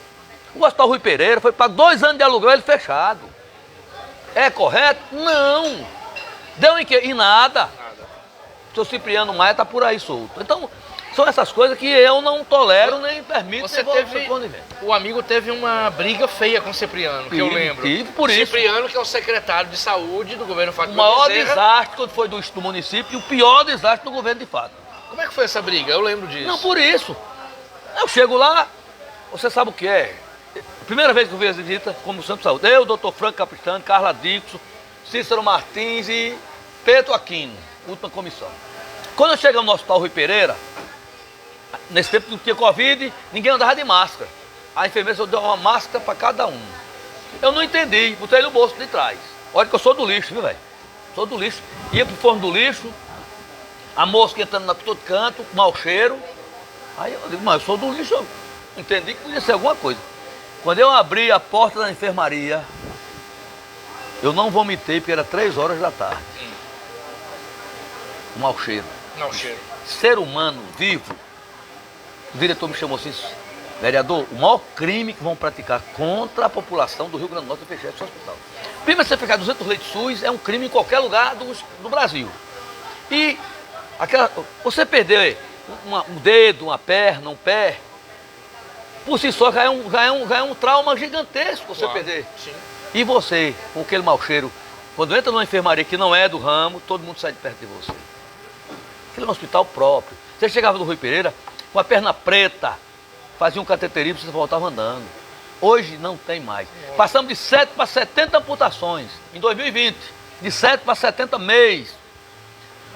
O Hospital Rui Pereira foi para 2 anos de aluguel ele fechado. É correto? Não. Deu em quê? Em nada. O seu Cipriano Maia está por aí solto. Então, são essas coisas que eu não tolero nem permito. Você teve, o amigo teve uma briga feia com o Cipriano, que eu lembro. Tive por isso. Cipriano, que é o secretário de saúde do governo Fátima O maior Bezerra. desastre quando foi do município e o pior desastre do governo de Fátima. Como é que foi essa briga? Eu lembro disso. Não, por isso. Eu chego lá, você sabe o que é. Primeira vez que eu fiz a visita como centro de saúde. Eu, doutor Franco Capistrano, Carla Dixon, Cícero Martins e Pedro Aquino, última comissão. Quando eu chego no Hospital Rui Pereira, nesse tempo que não tinha Covid, ninguém andava de máscara. A enfermeira só deu uma máscara para cada um. Eu não entendi, botei no bolso de trás. Olha que eu sou do lixo, viu, velho? Sou do lixo. Ia pro forno do lixo, a mosca entrando na todo canto, mau cheiro. Aí eu digo, mas eu sou do lixo, eu entendi que podia ser alguma coisa. Quando eu abri a porta da enfermaria, eu não vomitei porque era 3 horas da tarde. Um mau cheiro. Mau cheiro. Ser humano vivo. O diretor me chamou assim, vereador, o maior crime que vão praticar contra a população do Rio Grande do Norte é fechar esse hospital. Primeiro, você fechar 200 leitos SUS é um crime em qualquer lugar do Brasil. E você perder um dedo, uma perna, um pé, por si só já é um trauma gigantesco você perder. Sim. E você, com aquele mau cheiro, quando entra numa enfermaria que não é do ramo, todo mundo sai de perto de você. Aquilo é um hospital próprio. Você chegava no Rui Pereira com a perna preta, fazia um cateterismo, você voltava andando. Hoje não tem mais. Passamos de 7 para 70 amputações em 2020. De 7 para 70 mês.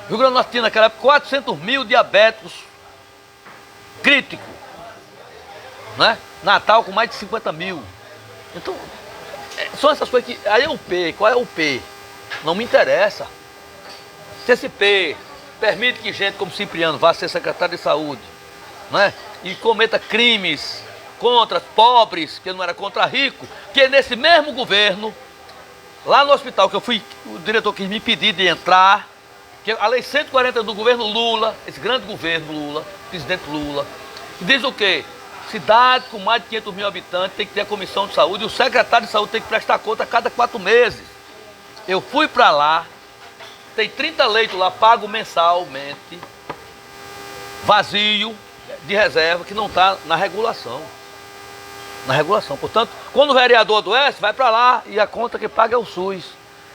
O Rio Grande do Norte tinha naquela época 400 mil diabéticos críticos. Né? Natal com mais de 50 mil. Então, são essas coisas que... Aí é o P. Qual é o P? Não me interessa. Se esse P permite que gente como Cipriano vá ser secretário de saúde, né? E cometa crimes contra pobres, que não era contra rico, que nesse mesmo governo, lá no hospital que eu fui, o diretor quis me pedir de entrar, que a lei 140 do governo Lula, esse grande governo Lula, presidente Lula, diz o quê? Cidade com mais de 500 mil habitantes tem que ter a comissão de saúde e o secretário de saúde tem que prestar conta a cada 4 meses. Eu fui para lá, tem 30 leitos lá, pago mensalmente, vazio, de reserva, que não está na regulação. Na regulação. Portanto, quando o vereador adoece, vai para lá e a conta que paga é o SUS.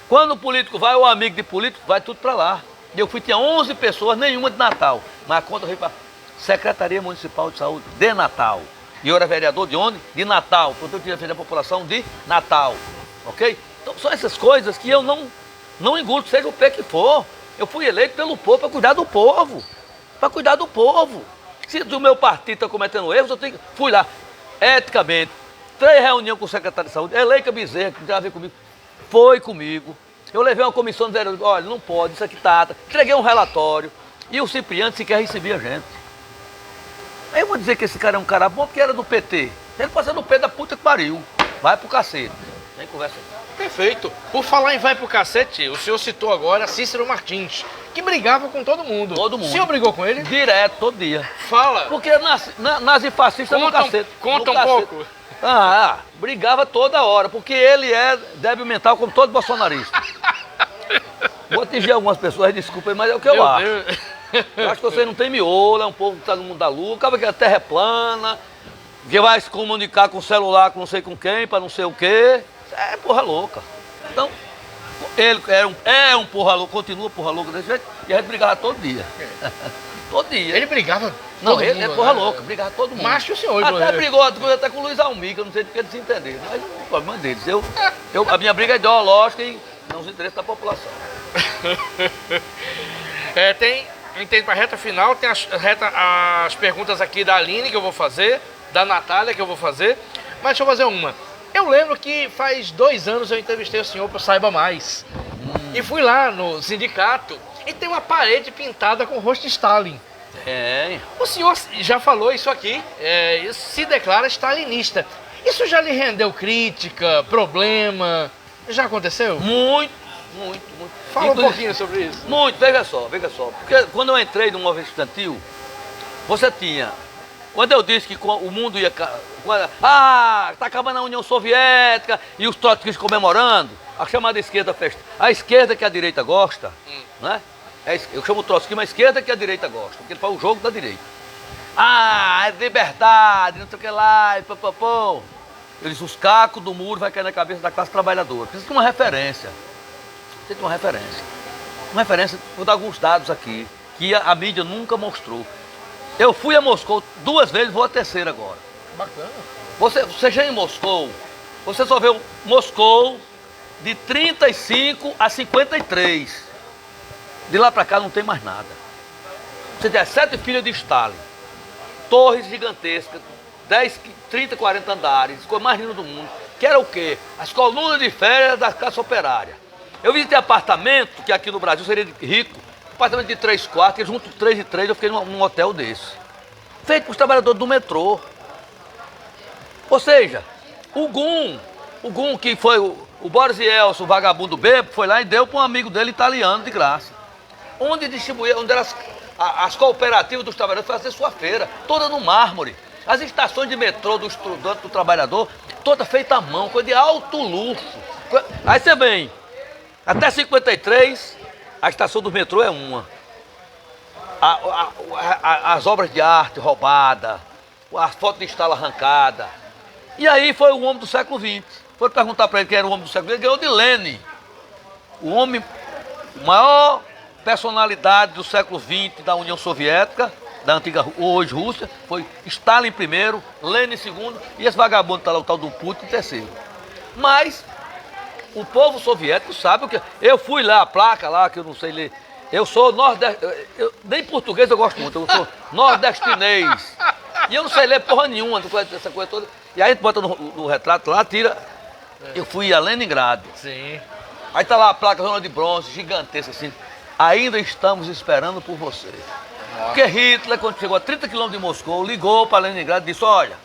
Quando o político vai, ou amigo de político, vai tudo para lá. E eu fui, tinha 11 pessoas, nenhuma de Natal. Mas a conta veio para Secretaria Municipal de Saúde de Natal. E eu era vereador de onde? De Natal. Portanto, eu tinha feito a população de Natal. Ok? Então, são essas coisas que eu não engulo, seja o pé que for. Eu fui eleito pelo povo para cuidar do povo. Para cuidar do povo. Se o meu partido está cometendo erros, fui lá, eticamente, 3 reuniões com o secretário de saúde, Eleika Bezerra, que não tem a ver comigo, foi comigo. Eu levei uma comissão de vereadores, olha, não pode, isso aqui tá. Entreguei um relatório, e o Cipriano sequer recebia a gente. Aí eu vou dizer que esse cara é um cara bom porque era do PT. Ele passa no pé da puta que pariu. Vai pro cacete. Tem conversa aí. Perfeito. Por falar em vai pro cacete, o senhor citou agora Cícero Martins, que brigava com todo mundo. Todo mundo. O senhor brigou com ele? Direto, todo dia. Fala. Porque nazifascista no cacete. Conta no um cacete. pouco. Brigava toda hora, porque ele é débil mental como todo bolsonarista. Vou atingir algumas pessoas, desculpa, mas é o que eu acho. Deus. Eu acho que você não tem miolo, é um povo que está no mundo da lua, acaba que a terra é plana, que vai se comunicar com o celular com não sei com quem, para não sei o quê. É porra louca. Então, ele é um porra louca, continua porra louca desse jeito, e a gente brigava todo dia. Todo dia. Ele brigava Não, todo ele mundo, é porra né? louca, brigava todo mundo. Macho o senhor, até inclusive. brigou até com o Luiz Almir, que eu não sei do que eles se entenderam, mas o problema deles. A minha briga é ideológica e não se interessa da população. Tem a gente tem para a reta final, tem as perguntas aqui da Aline que eu vou fazer, da Natália que eu vou fazer, mas deixa eu fazer uma. Eu lembro que faz 2 anos eu entrevistei o senhor para Saiba Mais. E fui lá no sindicato e tem uma parede pintada com o rosto de Stalin. É. O senhor já falou isso aqui, se declara stalinista. Isso já lhe rendeu crítica, problema? Já aconteceu? Muito. Fala um pouquinho sobre isso. Muito, veja só. Porque quando eu entrei no movimento estudantil, você tinha... Quando eu disse que o mundo ia... tá acabando a União Soviética e os trotskistas comemorando, a chamada esquerda festa. A esquerda que a direita gosta, né? Eu chamo o trotskismo, mas a esquerda que a direita gosta, porque ele faz o jogo da direita. É liberdade, não sei o que lá, e papapô. Eles, os cacos do muro vai cair na cabeça da classe trabalhadora. Precisa de uma referência. Uma referência, vou dar alguns dados aqui, que a mídia nunca mostrou. Eu fui a Moscou 2 vezes, vou a 3ª agora. Bacana. Você já em Moscou, você só vê Moscou de 35 a 53. De lá pra cá não tem mais nada. Você tem as 7 filhas de Stalin, torres gigantescas, 10, 30, 40 andares, coisa mais linda do mundo. Que era o quê? As colunas de férias da classe operária. Eu visitei apartamento, que aqui no Brasil seria rico, apartamento de 3 quartos, junto 3 e 3, eu fiquei num hotel desse. Feito para os trabalhadores do metrô. Ou seja, o GUM que foi o Boris Yeltsin, o vagabundo bêbado, foi lá e deu para um amigo dele italiano de graça. Onde distribuía, onde eram as cooperativas dos trabalhadores faziam sua feira, toda no mármore. As estações de metrô do estudante, do trabalhador, toda feita à mão, coisa de alto luxo. Aí você vem, até 53, a estação do metrô é uma. As obras de arte roubadas, as fotos de estala arrancada. E aí foi o homem do século XX. Foi perguntar para ele quem era o homem do século XX, ele ganhou de Lenin. O homem, maior personalidade do século XX da União Soviética, da antiga hoje Rússia, foi Stalin primeiro, Lenin segundo, e esse vagabundo está lá, o tal do Putin, terceiro. Mas o povo soviético sabe o que. Eu fui lá, a placa lá, que eu não sei ler. Eu sou nordestino, nem português eu gosto muito, eu sou nordestinês. E eu não sei ler porra nenhuma dessa coisa toda. E aí a gente bota no retrato lá, tira. Eu fui a Leningrado. Sim. Aí tá lá a placa zona de bronze, gigantesca assim. Ainda estamos esperando por você. Nossa. Porque Hitler, quando chegou a 30 km de Moscou, ligou para Leningrado e disse, olha,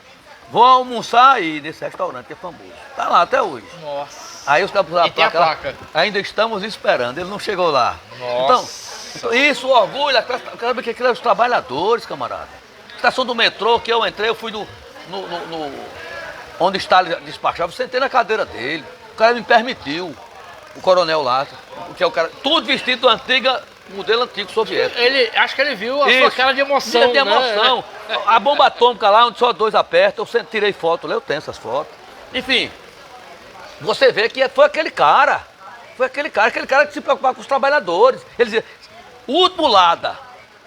vou almoçar aí nesse restaurante que é famoso. Tá lá até hoje. Nossa. Aí os caras puseram a placa. Ainda estamos esperando, ele não chegou lá. Nossa. Então, isso orgulha, sabe que aquilo é os trabalhadores, camarada. Estação do metrô que eu entrei, eu fui onde Stalin despachava, eu sentei na cadeira dele. O cara me permitiu, o coronel lá, que é o cara, tudo vestido do modelo antigo soviético. Acho que ele viu a sua cara de emoção. De emoção. Né? A bomba atômica lá, onde só 2 apertam, eu tirei foto, eu tenho essas fotos. Enfim, você vê que foi aquele cara que se preocupava com os trabalhadores. Ele dizia, o último Lada,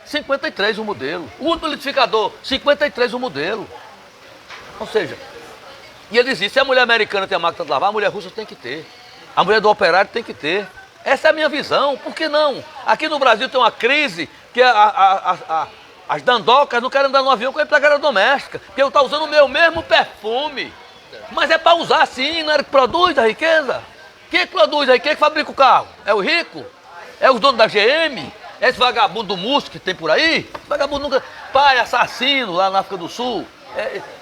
53 o modelo. O último liquidificador, 53 o modelo. Ou seja, e ele dizia, se a mulher americana tem a máquina de lavar, a mulher russa tem que ter. A mulher do operário tem que ter. Essa é a minha visão, por que não? Aqui no Brasil tem uma crise que as dandocas não querem andar no avião com a empregada doméstica, porque eu estou usando o meu mesmo perfume. Mas é para usar sim, não é que produz a riqueza? Quem é que produz aí? Quem é que fabrica o carro? É o rico? É os donos da GM? É esse vagabundo do Musk que tem por aí? Vagabundo nunca... Pai assassino lá na África do Sul.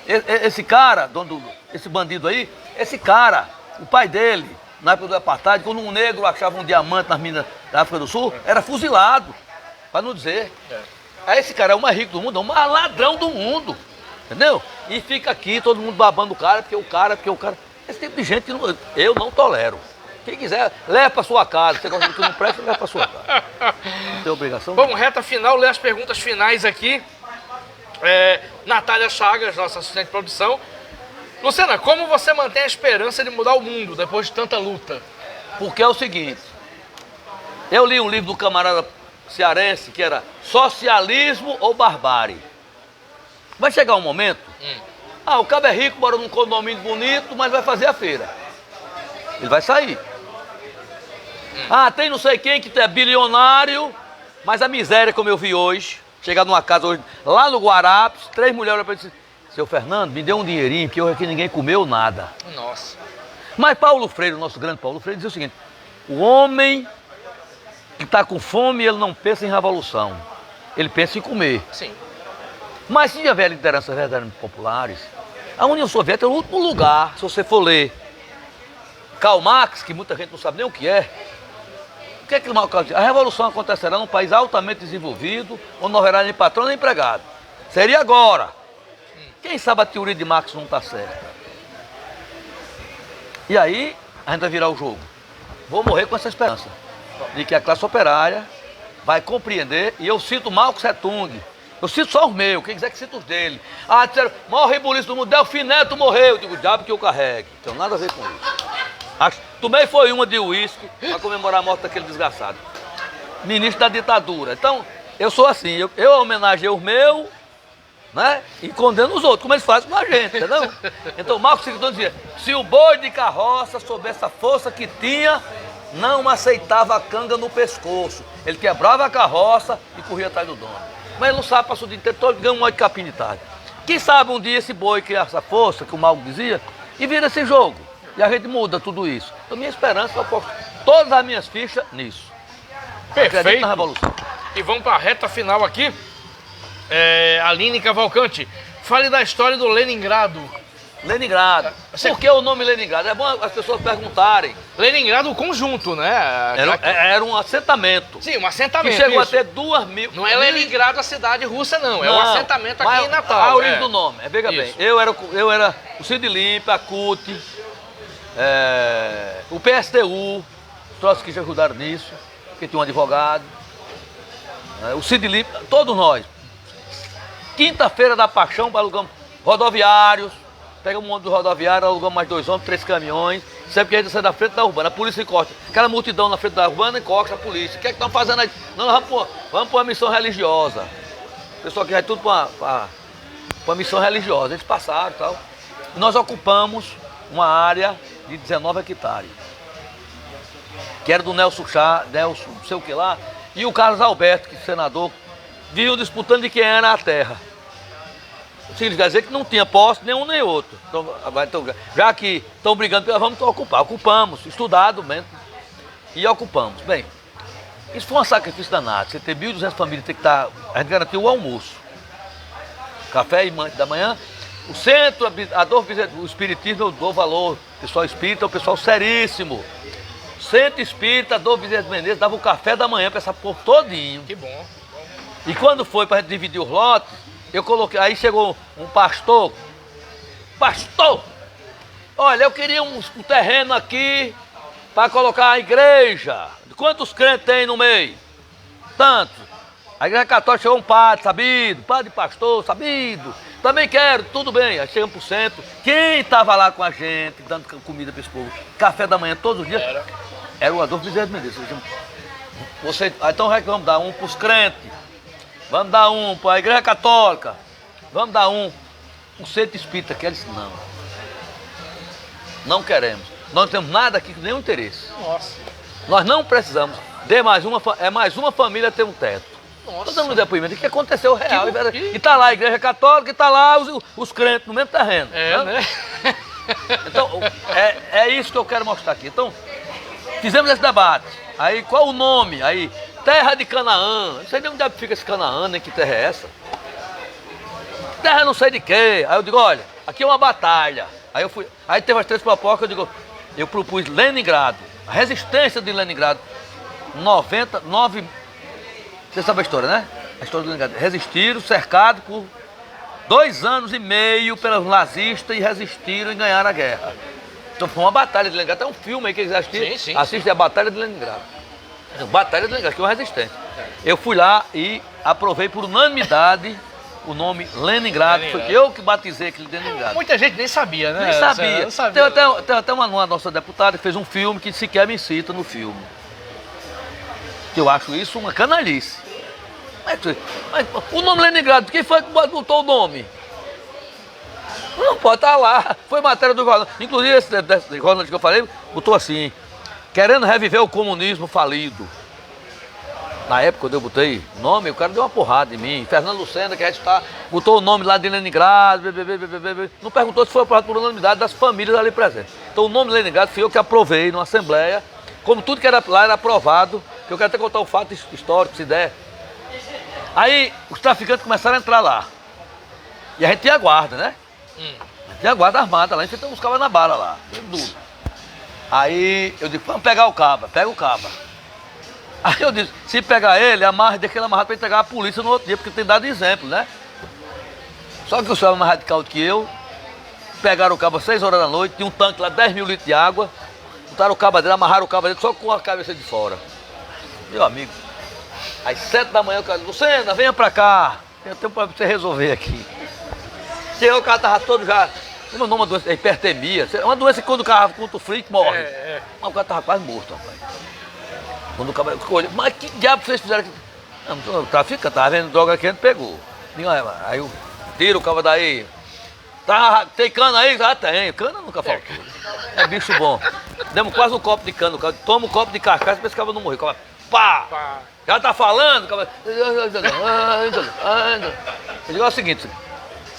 Esse cara, esse bandido aí, esse cara, o pai dele, na época do apartheid, quando um negro achava um diamante nas minas da África do Sul, era fuzilado, para não dizer. Aí esse cara é o mais rico do mundo, é o mais ladrão do mundo, entendeu? E fica aqui todo mundo babando o cara, porque o cara. Esse tipo de gente eu não tolero. Quem quiser, leva para sua casa. Você gosta do que não presta, leva para sua casa. Não tem obrigação? Vamos, reta final, ler as perguntas finais aqui. Natália Chagas, nossa assistente de produção. Luciana, como você mantém a esperança de mudar o mundo depois de tanta luta? Porque é o seguinte, eu li um livro do camarada cearense que era Socialismo ou Barbárie. Vai chegar um momento, o cabo é rico, mora num condomínio bonito, mas vai fazer a feira. Ele vai sair. Tem não sei quem que é bilionário, Mas a miséria, como eu vi hoje, chegar numa casa hoje, lá no Guarapes, 3 mulheres olham para mim e dizem, seu Fernando, me dê um dinheirinho, que hoje aqui ninguém comeu nada. Nossa. Mas Paulo Freire, o nosso grande Paulo Freire, dizia o seguinte, o homem que está com fome, ele não pensa em revolução, ele pensa em comer. Sim. Mas se tiver lideranças verdadeiramente populares, a União Soviética é o último lugar, se você for ler Karl Marx, que muita gente não sabe nem o que é que Marx diz? A revolução acontecerá num país altamente desenvolvido, onde não haverá nem patrão nem empregado. Seria agora. Quem sabe a teoria de Marx não está certa? E aí, a gente vai virar o jogo. Vou morrer com essa esperança de que a classe operária vai compreender, e eu cito Mao Tse Tung. Eu cito só os meus, quem quiser que cita os dele. Ah, disseram, maior rebuliço do mundo, Delfim Neto morreu. Eu digo, o diabo que eu carregue. Não tem nada a ver com isso. Tomei foi uma de uísque para comemorar a morte daquele desgraçado. Ministro da ditadura. Então, eu sou assim, eu homenageio os meus, né? E condeno os outros, como eles fazem com a gente, entendeu? Então, Marcos Seguidor dizia, se o boi de carroça soubesse a força que tinha, não aceitava a canga no pescoço. Ele quebrava a carroça e corria atrás do dono. Mas ele não sabe, passou o dia inteiro todo ganhando um monte de capim de tarde. Quem sabe um dia esse boi criar essa força, que o Malco dizia, e vira esse jogo. E a gente muda tudo isso. Então minha esperança, eu posto todas as minhas fichas nisso. Perfeito. Na revolução. E vamos para a reta final aqui. Aline Cavalcante, fale da história do Leningrado. Leningrado. Por que o nome Leningrado? É bom as pessoas perguntarem. Leningrado, o conjunto, né? Era um assentamento. Sim, um assentamento. Que chegou isso. a ter 2.000. Não é Leningrado a cidade russa, não. É um assentamento aqui em Natal. A origem do nome. Veja bem, eu era o Cid Limpa, a CUT, o PSTU, os trotskistas ajudaram nisso, porque tinha um advogado. O Cid Limpa, todos nós. Quinta-feira da Paixão, alugamos rodoviários. Pegamos um ônibus rodoviário, alugamos mais 2 ônibus, 3 caminhões, sempre que a gente sai da frente da urbana, a polícia encosta. Aquela multidão na frente da urbana encosta a polícia. O que é que estão fazendo aí? Não, nós vamos para uma missão religiosa. O pessoal que vai tudo para uma missão religiosa. Eles passaram e tal. E nós ocupamos uma área de 19 hectares. Que era do Nelson Chá, Nelson, não sei o que lá, e o Carlos Alberto, que é senador, vinham disputando de quem era a terra. Significa dizer que não tinha posse nenhum nem outro. Então, já que estão brigando, vamos ocupar. Ocupamos, estudado mesmo, e ocupamos. Bem, isso foi um sacrifício danado. Você ter 1.200 famílias, tem que estar. A gente garantiu o almoço. Café e da manhã. O centro, o espiritismo, eu dou valor. O pessoal espírita é um pessoal seríssimo. Centro espírita, Adolfo Bezerra Menezes, dava o café da manhã para essa povo todinho. Que bom. E quando foi para a gente dividir os lotes, eu coloquei, aí chegou um pastor, olha, eu queria um terreno aqui para colocar a igreja. Quantos crentes tem no meio? Tantos. A igreja católica chegou um padre, sabido, padre pastor, sabido. Também quero, tudo bem. Aí chegamos para o centro. Quem estava lá com a gente, dando comida para esse povo, café da manhã todos os dias, era o Adolfo Bezerra de Menezes. Então vamos dar um para os crentes. Vamos dar um para a igreja católica. Vamos dar um centro espírita. Que eles não. Não queremos. Nós não temos nada aqui com nenhum interesse. Nossa. Nós não precisamos. Mais uma família ter um teto. Nossa. Estou dando um depoimento de que aconteceu real. E está lá a igreja católica e está lá os crentes no mesmo terreno. Né? Então, é isso que eu quero mostrar aqui. Então, fizemos esse debate. Aí, qual o nome? Aí, terra de Canaã. Não sei nem onde fica esse Canaã, nem que terra é essa. Terra não sei de quê. Aí eu digo, olha, aqui é uma batalha. Aí teve as 3 propostas, eu propus Leningrado. A resistência de Leningrado. 99. Você sabe a história, né? A história de Leningrado. Resistiram, cercado por 2 anos e meio pelos nazistas e resistiram e ganharam a guerra. Então foi uma batalha de Leningrado. Tem um filme aí que eles assistem. Assistem a Batalha de Leningrado. Batalha de Leningrado, que é uma resistência. Eu fui lá e aprovei por unanimidade o nome Leningrado. Foi eu que batizei aquele Leningrado. Muita gente nem sabia, né? Nem sabia. Não sabia. Tem até uma nossa deputada que fez um filme que sequer me cita no filme. Eu acho isso uma canalice. Mas o nome Leningrado, quem foi que botou o nome? Não pode estar lá. Foi matéria do jornal. Inclusive, esse jornal que eu falei, botou assim: querendo reviver o comunismo falido. Na época, quando eu botei o nome, o cara deu uma porrada em mim. Fernando Lucena, que a gente botou o nome lá de Leningrado, não perguntou se foi aprovado por unanimidade das famílias ali presentes. Então o nome de Leningrado fui eu que aprovei numa assembleia, como tudo que era lá era aprovado, que eu quero até contar um fato histórico, se der. Aí os traficantes começaram a entrar lá. E a gente tinha guarda, né? Tinha guarda armada lá, a gente então buscava na bala lá, duro. Aí eu disse, vamos pegar o caba, pega o caba. Aí eu disse, se pegar ele, deixa ele amarrado para entregar a polícia no outro dia, porque tem dado exemplo, né? Só que o senhor é mais radical do que eu. Pegaram o cabo às 6 horas da noite, tinha um tanque lá, 10 mil litros de água. Botaram o cabo dele, amarraram o cabo dele só com a cabeça de fora. Meu amigo, às 7 da manhã o cara disse, Lucena, venha pra cá. Eu tenho um problema pra você resolver aqui. Chegou, o cara tava todo já... Como é o nome da doença? É hipertermia. É uma doença que quando o carro fica muito frio, morre. Mas o cara tava quase morto, rapaz. Quando o cara escolheu, mas que diabo vocês fizeram aqui? Não, o traficante tava vendo droga aqui, a gente pegou. Aí eu tiro o cabo daí. Tá, tem cana aí? Já tem. Cana nunca faltou. É bicho bom. Demos quase um copo de cana. Toma um copo de carcaça pra esse cabo não morrer. Pá! Já tá falando? Eu digo é o seguinte,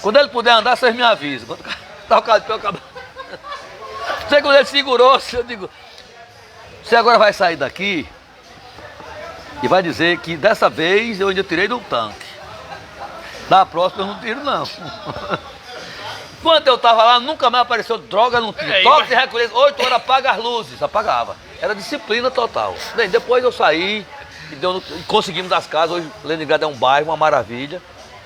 quando ele puder andar, vocês me avisam. Quando tá o cara de pé, o cabo... Sei quando ele segurou, eu digo, você agora vai sair daqui e vai dizer que dessa vez eu ainda tirei do tanque. Da próxima eu não tiro, não. Enquanto eu tava lá, nunca mais apareceu droga, não tinha. Toque de recolher, 8 horas apaga as luzes, apagava. Era disciplina total. Bem, depois eu saí e conseguimos as casas. Hoje Leningrado é um bairro, uma maravilha.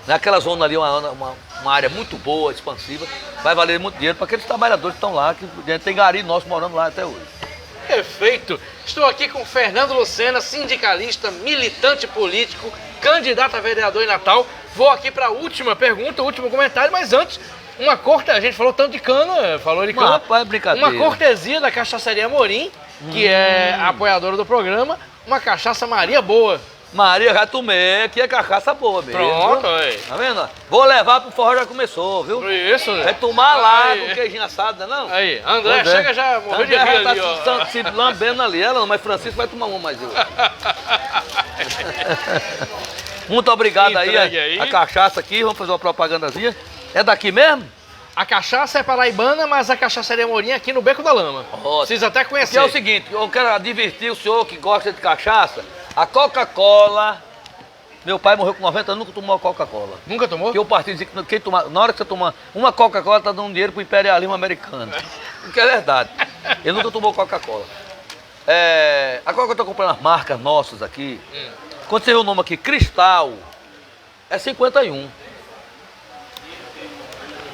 Naquela zona ali, uma área muito boa, expansiva. Vai valer muito dinheiro para aqueles trabalhadores que estão lá, que tem gari nosso morando lá até hoje. Perfeito. Estou aqui com Fernando Lucena, sindicalista, militante político, candidato a vereador em Natal. Vou aqui para a última pergunta, o último comentário, mas antes, a gente falou tanto de cana, falou de cana. Rapaz, é brincadeira. Uma cortesia da Cachaçaria Amorim, que é apoiadora do programa, uma cachaça Maria boa. Maria, já tomei, aqui é cachaça boa mesmo. Pronto, aí. Tá vendo? Vou levar pro forró, já começou, viu? Isso, né? Vai tomar lá com queijinho assado, não? Aí, André, chega já, morreu de rir ali, ó. Se lambendo ali, ela não, mas Francisco vai tomar uma mais eu. Muito obrigado aí, a cachaça aqui, vamos fazer uma propagandazinha. É daqui mesmo? A cachaça é paraibana, mas a Cachaçaria Amorim é aqui no Beco da Lama. Precisa até conhecer. E é o seguinte, eu quero advertir o senhor que gosta de cachaça, a Coca-Cola, meu pai morreu com 90 anos, nunca tomou a Coca-Cola. Nunca tomou? Porque o partido dizia que na hora que você tomar uma Coca-Cola, tá dando dinheiro pro imperialismo americano. O que é verdade. Ele nunca tomou Coca-Cola. Agora que eu tô comprando as marcas nossas aqui, quando você vê o nome aqui, Cristal, é 51.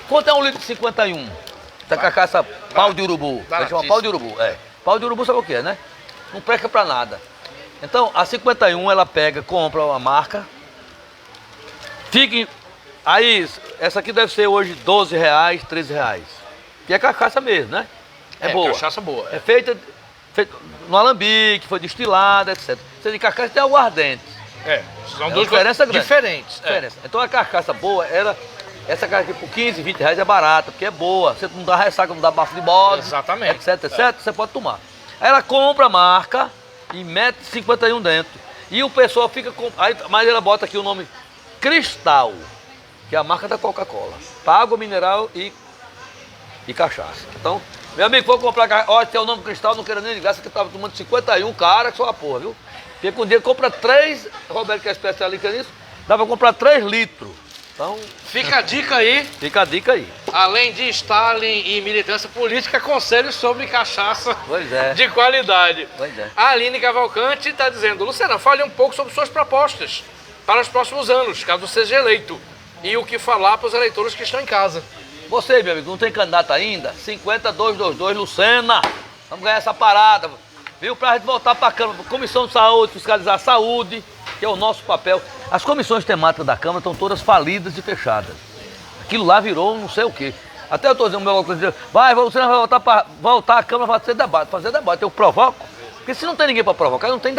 Quanto é um litro de 51? Da cachaça pau de urubu. A gente chama pau de urubu, Pau de urubu sabe o que é, né? Não presta pra nada. Então, a 51 ela pega, compra uma marca. Aí, essa aqui deve ser hoje R$12, R$13. E é cachaça mesmo, né? É boa. Cachaça boa. É feita no alambique, foi destilada, etc. Você de cachaça tem aguardente. São duas diferenças diferentes. Então a cachaça boa essa cachaça aqui por R$15, R$20 é barata, porque é boa. Você não dá ressaca, não dá bafo de bode, exatamente, etc, você pode tomar. Aí ela compra a marca e mete 51 dentro. E o pessoal fica com... Mas ela bota aqui o nome Cristal, que é a marca da Coca-Cola. Para água mineral e cachaça. Então, meu amigo, vou comprar... Olha, tem o nome Cristal, não quero nem ligar, você que estava tomando 51, cara, que só a porra, viu? Porque com o dinheiro compra 3, Roberto que é especialista nisso, dá para comprar 3 litros. Então, fica a dica aí. Fica a dica aí. Além de Stalin e militância política, conselhos sobre cachaça de qualidade. A Aline Cavalcante está dizendo, Lucena, fale um pouco sobre suas propostas para os próximos anos, caso seja eleito. E o que falar para os eleitores que estão em casa. Você, meu amigo, não tem candidato ainda? 50222, Lucena. Vamos ganhar essa parada. Viu? Para a gente voltar para a Câmara. Comissão de Saúde, fiscalizar a saúde, que é o nosso papel. As comissões temáticas da Câmara estão todas falidas e fechadas. Aquilo lá virou não sei o quê. Até eu estou dizendo, meu coisa, você vai voltar à Câmara para fazer debate. Eu provoco. Porque se não tem ninguém para provocar, não tem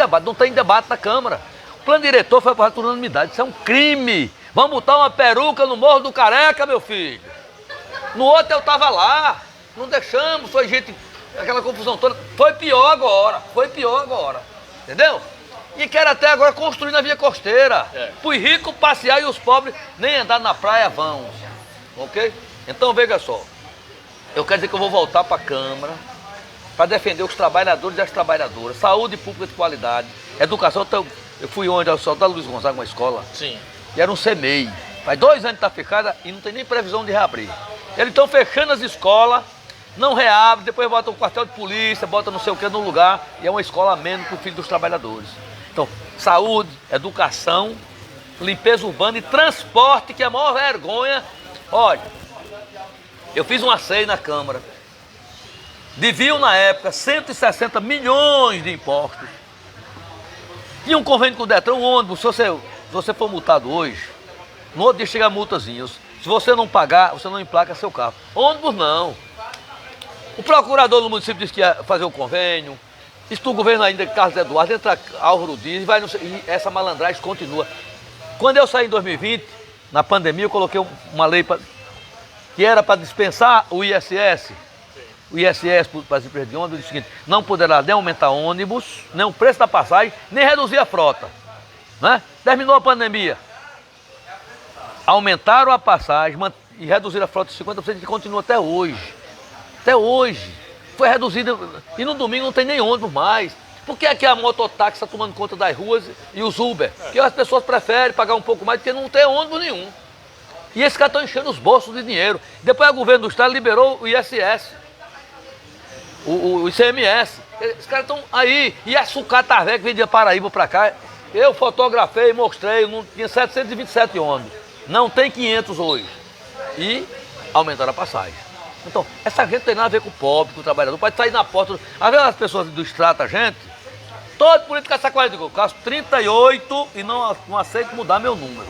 debate na Câmara. O plano diretor foi aprovado por unanimidade. Isso é um crime. Vamos botar uma peruca no Morro do Careca, meu filho. No outro eu estava lá. Não deixamos, foi gente... Aquela confusão toda. Foi pior agora. Entendeu? E quer até agora construir na via costeira. É. Para os ricos passear e os pobres nem andar na praia vão. Ok? Então veja só. Eu quero dizer que eu vou voltar para a Câmara para defender os trabalhadores e as trabalhadoras. Saúde pública de qualidade. Educação. Eu fui onde? Ao Sol da Luiz Gonzaga, uma escola. Sim. E era um CMEI. Faz 2 anos que está fechada e não tem nem previsão de reabrir. Eles estão fechando as escolas, não reabrem, depois botam um quartel de polícia, botam não sei o que no lugar, e é uma escola a menos para o filho dos trabalhadores. Então, saúde, educação, limpeza urbana e transporte, que é a maior vergonha. Olha, eu fiz uma CEI na Câmara, deviam na época 160 milhões de impostos. Tinha um convênio com o Detran, um ônibus, se você for multado hoje, no outro dia chega a multazinha. Se você não pagar, você não emplaca seu carro. Ônibus não. O procurador do município disse que ia fazer o convênio. Isso do governo ainda, Carlos Eduardo, entra Álvaro Dias e essa malandragem continua. Quando eu saí em 2020, na pandemia, eu coloquei uma lei que era para dispensar o ISS. O ISS para as empresas de ônibus, disse o seguinte: não poderá nem aumentar ônibus, nem o preço da passagem, nem reduzir a frota. Né? Terminou a pandemia. Aumentaram a passagem e reduziram a frota de 50%, que continua até hoje. Até hoje. Foi reduzida. E no domingo não tem nem ônibus mais. Por que é que a mototáxi está tomando conta das ruas e os Uber? Porque as pessoas preferem pagar um pouco mais porque não tem ônibus nenhum. E esses caras estão enchendo os bolsos de dinheiro. Depois o governo do estado liberou o ISS. O ICMS. Esses caras estão aí. E a sucata velha que vendia Paraíba para cá. Eu fotografei, mostrei, não tinha 727 ônibus. Não tem 500 hoje. E aumentaram a passagem. Então, essa gente tem nada a ver com o pobre, com o trabalhador. Pode sair na porta. Às vezes as pessoas do extrato a gente, todo político essa coisa, eu caso 38 e não aceito mudar meu número.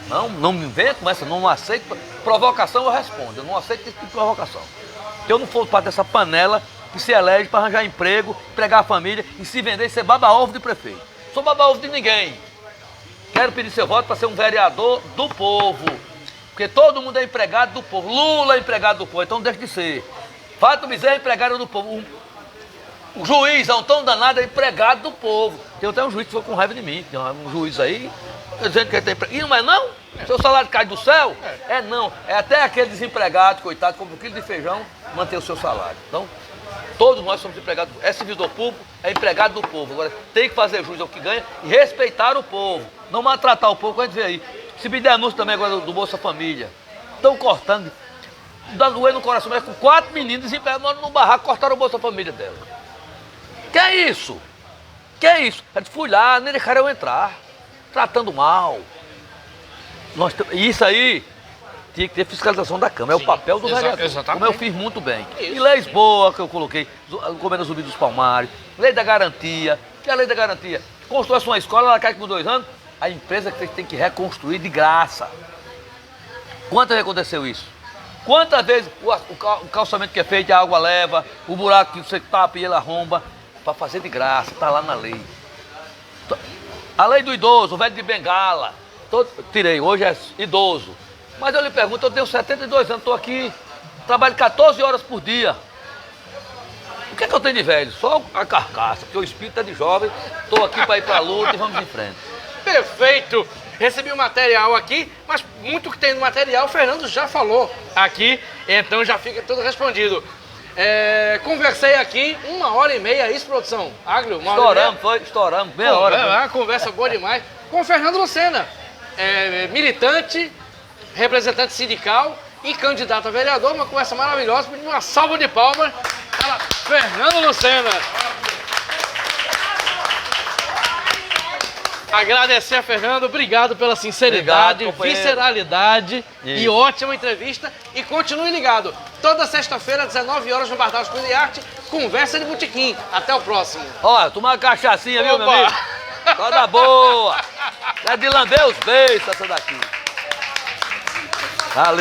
Não me vem com essa, não aceito. Provocação eu respondo, eu não aceito esse tipo de provocação. Porque eu não for parte dessa panela que se elege para arranjar emprego, empregar a família e se vender e ser baba-ovo de prefeito. Sou baba-ovo de ninguém. Quero pedir seu voto para ser um vereador do povo. Porque todo mundo é empregado do povo. Lula é empregado do povo, então deixa de ser. Fátima Bezerra é empregado do povo. O juiz é um tão danado, é empregado do povo. Tem até um juiz que foi com raiva de mim. Tem um juiz aí, dizendo que ele tem empregado. E não é não? Seu salário cai do céu? É não. É até aquele desempregado, coitado, compra um quilo de feijão, manter o seu salário. Então, todos nós somos empregados. É servidor público, é empregado do povo. Agora, tem que fazer jus ao que ganha e respeitar o povo. Não maltratar o povo, como a gente vê aí. Se me der anúncio também agora do Bolsa Família. Estão cortando, dando doer no coração, mas com 4 meninos desempregados moram no barraco, cortaram o Bolsa Família dela. Que é isso? Que é isso? Eu fui lá, nem deixaram eu entrar. Tratando mal. Isso aí tinha que ter fiscalização da Câmara. Sim, é o papel do vereador. Exatamente. Como eu fiz muito bem. Isso. E leis boas que eu coloquei, Governo Zumbi dos Palmares, lei da garantia. Que é a lei da garantia? Constrói uma escola, ela cai com 2 anos, a empresa que tem que reconstruir de graça. Quantas vezes aconteceu isso? Quantas vezes o calçamento que é feito, a água leva, o buraco que você tapa e ele arromba, para fazer de graça, está lá na lei. A lei do idoso, o velho de bengala, tirei, hoje é idoso. Mas eu lhe pergunto, eu tenho 72 anos, estou aqui, trabalho 14 horas por dia. O que é que eu tenho de velho? Só a carcaça, porque o espírito é de jovem, estou aqui para ir para a luta e vamos em frente. Perfeito! Recebi o material aqui, mas muito que tem no material, o Fernando já falou aqui, então já fica tudo respondido. Conversei aqui 1h30, isso, produção? Agrio, Estouramos, meia hora. Conversa boa demais. Com o Fernando Lucena, militante, representante sindical e candidato a vereador, uma conversa maravilhosa, uma salva de palmas para Fernando Lucena. Agradecer a Fernando, obrigado pela sinceridade, obrigado, visceralidade e ótima entrevista. E continue ligado, toda sexta-feira, 19 horas no Bar da Escola de Arte, conversa de botequim. Até o próximo. Olha, tomar uma cachaçinha, viu, meu amigo? Toda boa. É de lamber os beijos essa daqui. Valeu.